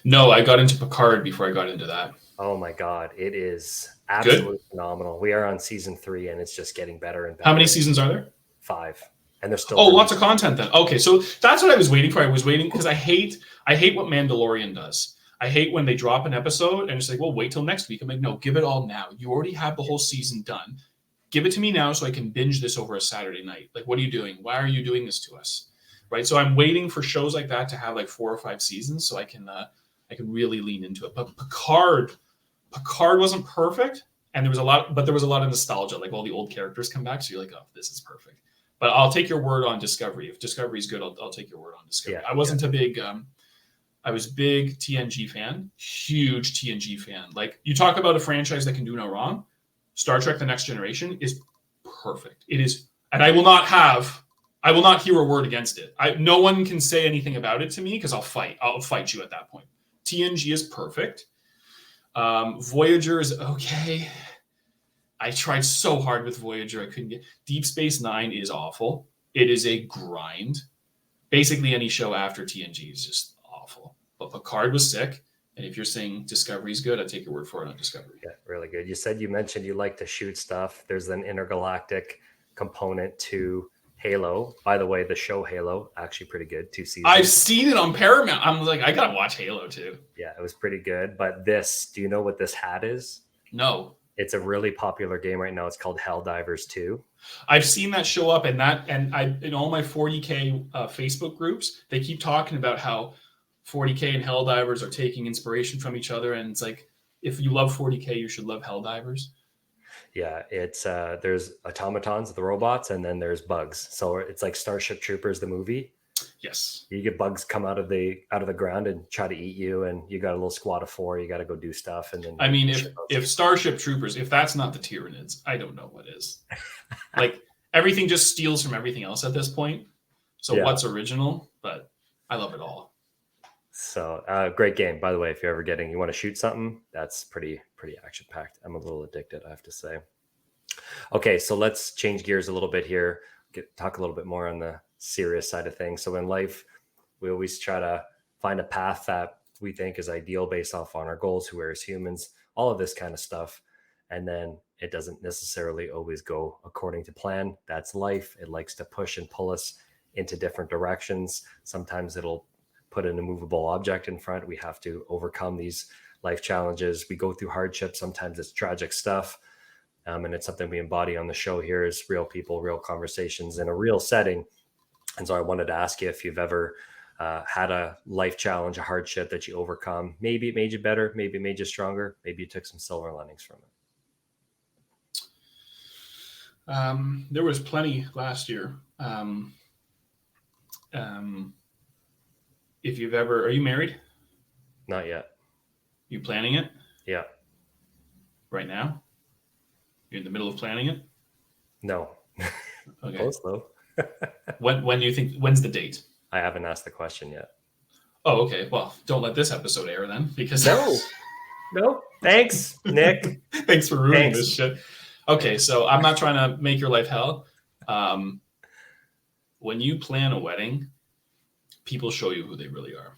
No, I got into Picard before I got into that. Oh my God. It is absolutely phenomenal. We are on season 3 and it's just getting better and better. How many seasons are there? 5. And there's still lots of content then. Okay, so that's what I was waiting for. I was waiting because I hate what Mandalorian does. I hate when they drop an episode and it's like, well, wait till next week. I'm like, no, give it all now. You already have the whole season done. Give it to me now so I can binge this over a Saturday night. Like, what are you doing? Why are you doing this to us? Right. So I'm waiting for shows like that to have like 4 or 5 seasons so I can really lean into it. But Picard wasn't perfect. And there was a lot of nostalgia. Like all the old characters come back. So you're like, oh, this is perfect. But I'll take your word on Discovery. If Discovery is good, I'll take your word on Discovery. Yeah, I wasn't a big, I was big TNG fan, huge TNG fan. Like you talk about a franchise that can do no wrong. Star Trek: The Next Generation is perfect. It is, and I will not hear a word against it. No one can say anything about it to me because I'll fight you at that point. TNG is perfect. Voyager is okay. I tried so hard with Voyager. I couldn't get. Deep Space Nine is awful. It is a grind. Basically, any show after TNG is just awful. But Picard was sick. And if you're saying Discovery is good, I take your word for it on Discovery. Yeah, really good. You mentioned you like to shoot stuff. There's an intergalactic component to Halo. By the way, the show Halo, actually pretty good. 2 seasons. I've seen it on Paramount. I'm like, I gotta watch Halo too. Yeah, it was pretty good. But this, do you know what this hat is? No. It's a really popular game right now. It's called Helldivers 2. I've seen that show up, and I in all my 40K Facebook groups, they keep talking about how 40K and Helldivers are taking inspiration from each other, and it's like, if you love 40K, you should love Helldivers. Yeah, it's there's automatons, the robots, and then there's bugs. So it's like Starship Troopers, the movie. Yes. You get bugs come out of the ground and try to eat you, and you got a little squad of 4. You got to go do stuff, and then I mean, if Starship Troopers, if that's not the Tyranids, I don't know what is. Like, everything just steals from everything else at this point. So Yeah. What's original? But I love it all. So great game, by the way. If you're ever you want to shoot something, that's pretty action packed. I'm a little addicted, I have to say. Okay, so let's change gears a little bit here. Talk a little bit more on the serious side of things. So in life, we always try to find a path that we think is ideal based off on our goals, who we are as humans, all of this kind of stuff. And then it doesn't necessarily always go according to plan. That's life. It likes to push and pull us into different directions. Sometimes it'll put an immovable object in front. We have to overcome these life challenges. We go through hardships. Sometimes it's tragic stuff. And it's something we embody on the show here is real people, real conversations in a real setting. And so I wanted to ask you if you've ever had a life challenge, a hardship that you overcome. Maybe it made you better. Maybe it made you stronger. Maybe you took some silver linings from it. There was plenty last year. If you've ever, are you married? Not yet. You planning it Yeah. right now? You're in the middle of planning it? No. Okay. Close though. When do you think, when's the date? I haven't asked the question yet. Oh, okay. Well, don't let this episode air then, because No. Thanks, Nick. Thanks for ruining Thanks. this shit. Okay, so I'm not trying to make your life hell. When you plan a wedding, people show you who they really are.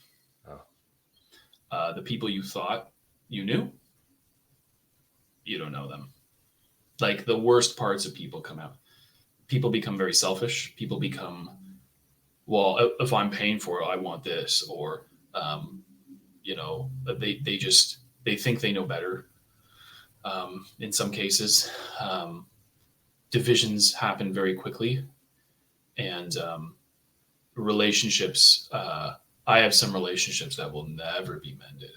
Oh. The people you thought you knew, you don't know them. Like, the worst parts of people come out. People become very selfish. People become, well, if I'm paying for it, I want this, or they think they know better. In some cases, divisions happen very quickly, and relationships. I have some relationships that will never be mended.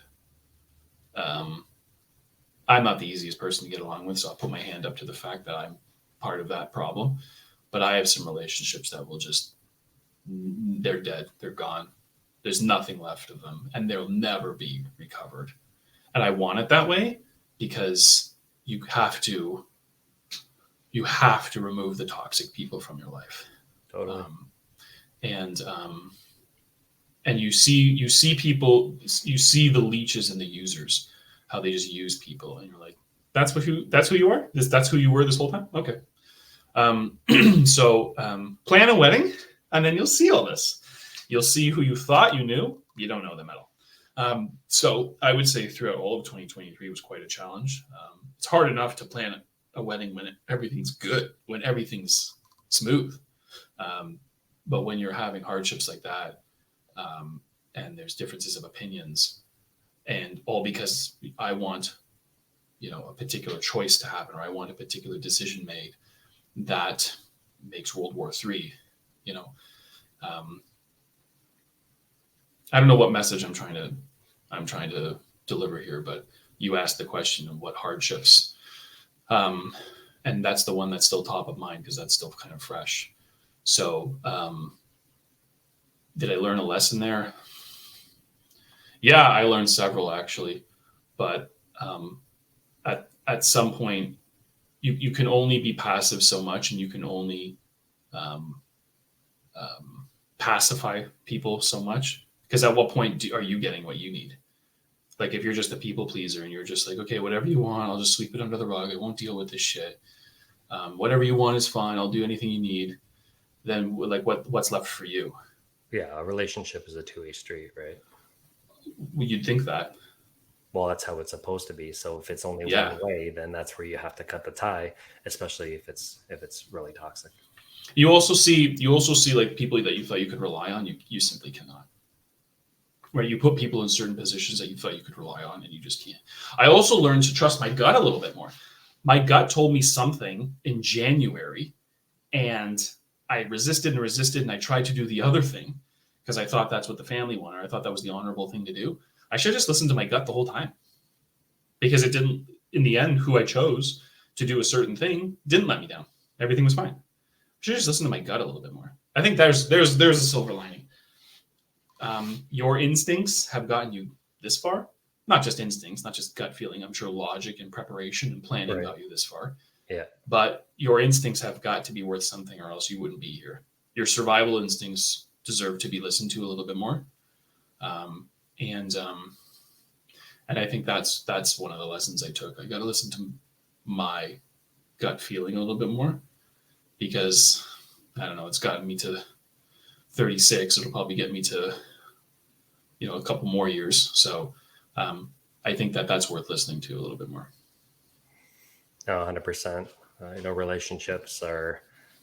I'm not the easiest person to get along with, so I'll put my hand up to the fact that I'm part of that problem. But I have some relationships that will just, they're dead, they're gone. There's nothing left of them, and they'll never be recovered. And I want it that way because you have to remove the toxic people from your life. Totally. And you see people, you see the leeches and the users, how they just use people, and you're like, that's who you are? That's who you were this whole time? Okay. So plan a wedding, and then you'll see all this. You'll see who you thought you knew. You don't know them at all. So I would say throughout all of 2023 was quite a challenge. It's hard enough to plan a wedding when everything's good, when everything's smooth. But when you're having hardships like that, and there's differences of opinions, and all because I want, a particular choice to happen, or I want a particular decision made, that makes World War III. I don't know what message I'm trying to deliver here, but you asked the question of what hardships, and that's the one that's still top of mind because that's still kind of fresh. So, did I learn a lesson there? Yeah, I learned several actually, but at some point, you can only be passive so much, and you can only pacify people so much. Because at what point are you getting what you need? Like, if you're just a people pleaser and you're just like, okay, whatever you want, I'll just sweep it under the rug. I won't deal with this shit. Whatever you want is fine. I'll do anything you need. Then, like, what's left for you? Yeah, a relationship is a two-way street, right? Well, you'd think that. Well, that's how it's supposed to be. So if it's only one way, then that's where you have to cut the tie, especially if it's really toxic. You also see like people that you thought you could rely on, you simply cannot. Right? You put people in certain positions that you thought you could rely on, and you just can't. I also learned to trust my gut a little bit more. My gut told me something in January, and I resisted, and I tried to do the other thing because I thought that's what the family wanted. I thought that was the honorable thing to do. I should have just listened to my gut the whole time, because it didn't, in the end, who I chose to do a certain thing didn't let me down. Everything was fine. I should just listen to my gut a little bit more. I think there's a silver lining. Your instincts have gotten you this far. Not just instincts, not just gut feeling. I'm sure logic and preparation and planning got you this far. Yeah. But your instincts have got to be worth something, or else you wouldn't be here. Your survival instincts deserve to be listened to a little bit more. And I think that's one of the lessons I took. I got to listen to my gut feeling a little bit more, because I don't know, it's gotten me to 36. It'll probably get me to, a couple more years. So I think that's worth listening to a little bit more. No, 100%. Relationships are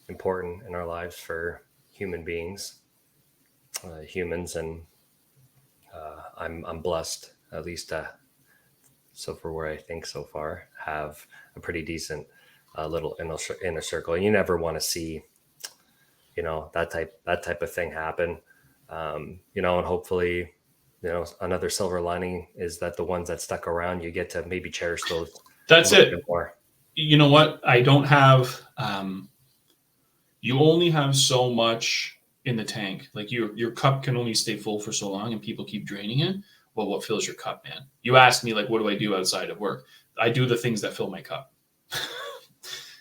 important in our lives for human beings, humans, and I'm blessed, at least so for where I think so far, have a pretty decent little inner circle. And you never want to see, that type of thing happen. And hopefully, another silver lining is that the ones that stuck around, you get to maybe cherish those. That's it. More. You know what? I don't have, you only have so much in the tank. Like your cup can only stay full for so long, and people keep draining it. Well, what fills your cup, man? You asked me, like, what do I do outside of work? I do the things that fill my cup,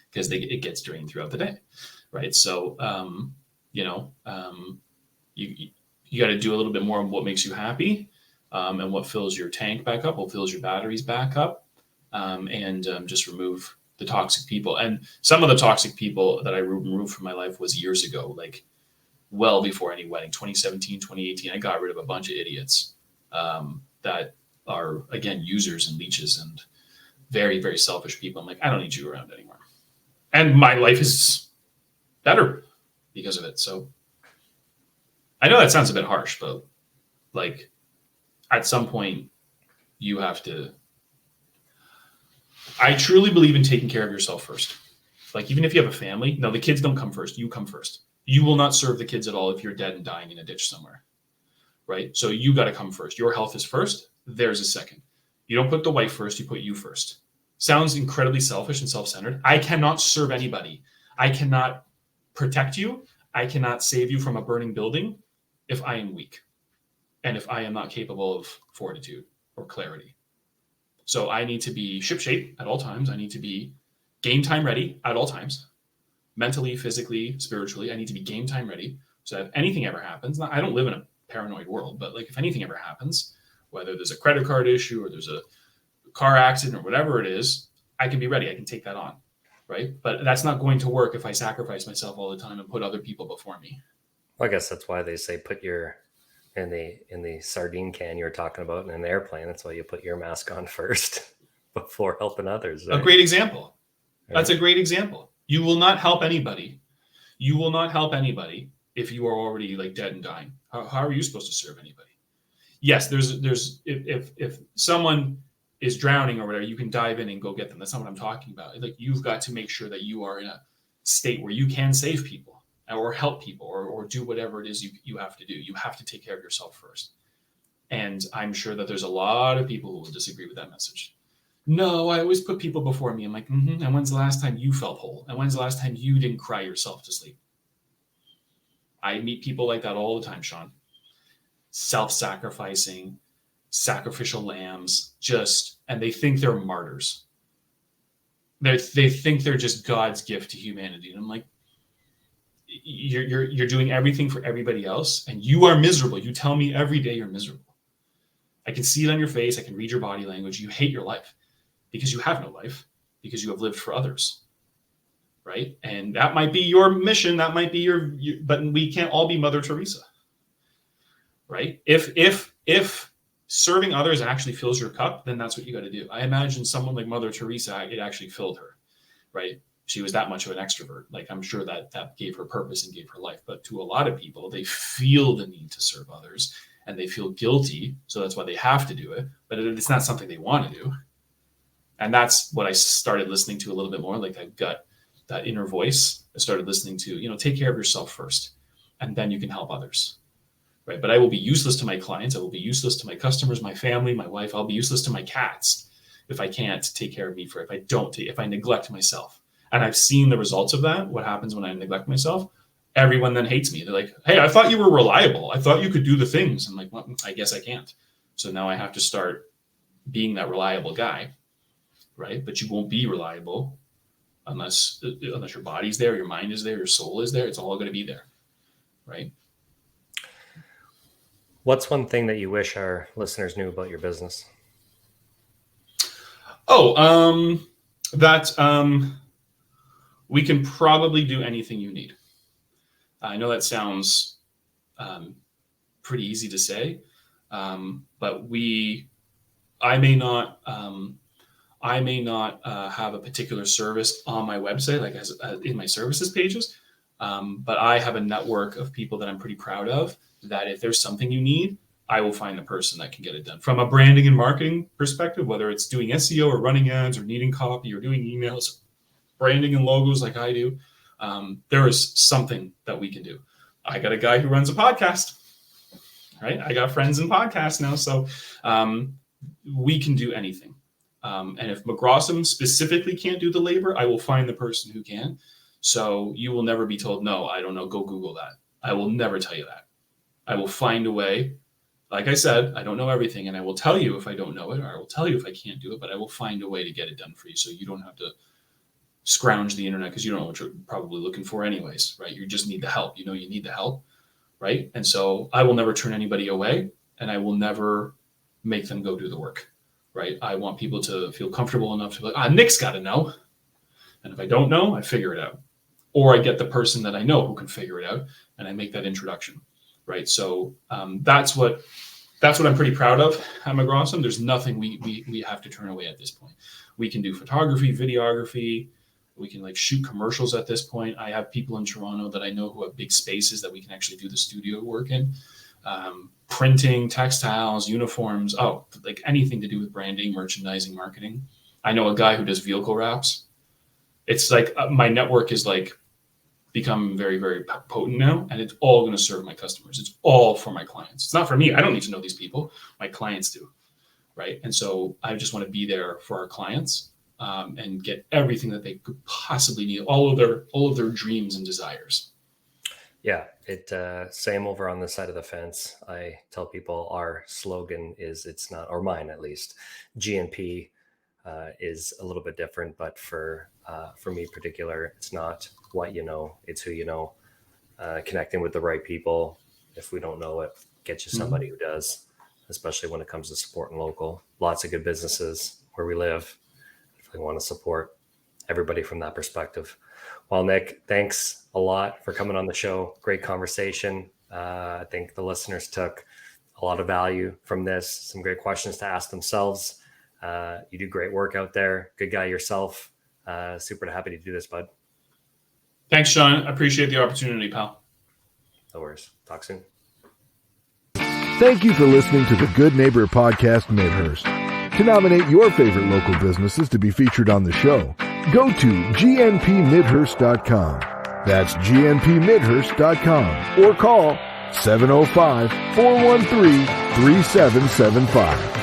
because it gets drained throughout the day. Right. So, you got to do a little bit more of what makes you happy, and what fills your tank back up, what fills your batteries back up, and just remove the toxic people. And some of the toxic people that I removed from my life was years ago, like well before any wedding, 2017, 2018. I got rid of a bunch of idiots that are, again, users and leeches and very, very selfish people. I'm like, I don't need you around anymore. And my life is better because of it. So I know that sounds a bit harsh, but like at some point you have to, I truly believe in taking care of yourself first. Like, even if you have a family, no, the kids don't come first. You come first. You will not serve the kids at all if you're dead and dying in a ditch somewhere. Right? So you got to come first. Your health is first. Theirs is second. You don't put the wife first. You put you first. Sounds incredibly selfish and self-centered. I cannot serve anybody. I cannot protect you. I cannot save you from a burning building if I am weak, and if I am not capable of fortitude or clarity. So I need to be shipshape at all times. I need to be game time ready at all times, mentally, physically, spiritually. I need to be game time ready. So if anything ever happens, I don't live in a paranoid world, but like if anything ever happens, whether there's a credit card issue or there's a car accident or whatever it is, I can be ready. I can take that on, right? But that's not going to work if I sacrifice myself all the time and put other people before me. I guess that's why they say put your in the sardine can you're talking about in an airplane. That's why you put your mask on first before helping others. Right? A great example. That's a great example. You will not help anybody. You will not help anybody if you are already like dead and dying. How are you supposed to serve anybody? Yes, there's if someone is drowning or whatever, you can dive in and go get them. That's not what I'm talking about. Like, you've got to make sure that you are in a state where you can save people or help people or do whatever it is you have to do. You have to take care of yourself first. And I'm sure that there's a lot of people who will disagree with that message. No, I always put people before me. I'm like, and when's the last time you felt whole? And when's the last time you didn't cry yourself to sleep? I meet people like that all the time, Sean. Self-sacrificing, sacrificial lambs, and they think they're martyrs. They think they're just God's gift to humanity. And I'm like, you're doing everything for everybody else, and you are miserable. You tell me every day you're miserable. I can see it on your face. I can read your body language. You hate your life because you have no life, because you have lived for others, right? And that might be your mission. That might be but we can't all be Mother Teresa, right? If serving others actually fills your cup, then that's what you got to do. I imagine someone like Mother Teresa, it actually filled her, right? she was that much of an extrovert. Like, I'm sure that gave her purpose and gave her life. But to a lot of people, they feel the need to serve others and they feel guilty. So that's why they have to do it. But it's not something they want to do. And that's what I started listening to a little bit more, like that inner voice. I started listening to, take care of yourself first, and then you can help others. Right. But I will be useless to my clients. I will be useless to my customers, my family, my wife. I'll be useless to my cats if I can't take care of me, if I neglect myself. And I've seen the results of that. What happens when I neglect myself? Everyone then hates me. They're like, hey, I thought you were reliable. I thought you could do the things. I'm like, well, I guess I can't. So now I have to start being that reliable guy. Right. But you won't be reliable unless your body's there, your mind is there, your soul is there. It's all going to be there. Right. What's one thing that you wish our listeners knew about your business? That we can probably do anything you need. I know that sounds pretty easy to say, but I may not have a particular service on my website, like as in my services pages, but I have a network of people that I'm pretty proud of, that if there's something you need, I will find the person that can get it done. From a branding and marketing perspective, whether it's doing SEO or running ads or needing copy or doing emails, branding and logos like I do, there is something that we can do. I got a guy who runs a podcast, right? I got friends in podcasts now. So we can do anything. And if McGrawesome specifically can't do the labor, I will find the person who can. So you will never be told, no, I don't know, go Google that. I will never tell you that. I will find a way. Like I said, I don't know everything, and I will tell you if I don't know it, or I will tell you if I can't do it, but I will find a way to get it done for you, so you don't have to scrounge the internet because you don't know what you're probably looking for anyways, right? You just need the help. You need the help, right? And so I will never turn anybody away, and I will never make them go do the work, right? I want people to feel comfortable enough to be like, Nick's got to know. And if I don't know, I figure it out. Or I get the person that I know who can figure it out, and I make that introduction. Right. So that's what I'm pretty proud of at McGrawesome. There's nothing we have to turn away at this point. We can do photography, videography. We can shoot commercials at this point. I have people in Toronto that I know who have big spaces that we can actually do the studio work in. Printing, textiles, uniforms. Anything to do with branding, merchandising, marketing. I know a guy who does vehicle wraps. It's my network is become very, very potent now, and it's all going to serve my customers. It's all for my clients. It's not for me. I don't need to know these people. My clients do, right? And so I just want to be there for our clients and get everything that they could possibly need, all of their dreams and desires. Yeah, same over on the side of the fence. I tell people our slogan is, it's not, or mine at least, GNP is a little bit different, but for me in particular, it's not what you know, it's who you know. Connecting with the right people. If we don't know it, get you somebody who does, especially when it comes to supporting local. Lots of good businesses where we live. If we want to support everybody from that perspective. Well, Nick, thanks a lot for coming on the show. Great conversation. I think the listeners took a lot of value from this. Some great questions to ask themselves. You do great work out there. Good guy yourself. Super happy to do this, bud. Thanks, Sean. I appreciate the opportunity, pal. No worries. Talk soon. Thank you for listening to the Good Neighbor Podcast Midhurst. To nominate your favorite local businesses to be featured on the show, go to gnpmidhurst.com. That's gnpmidhurst.com or call 705-413-3775.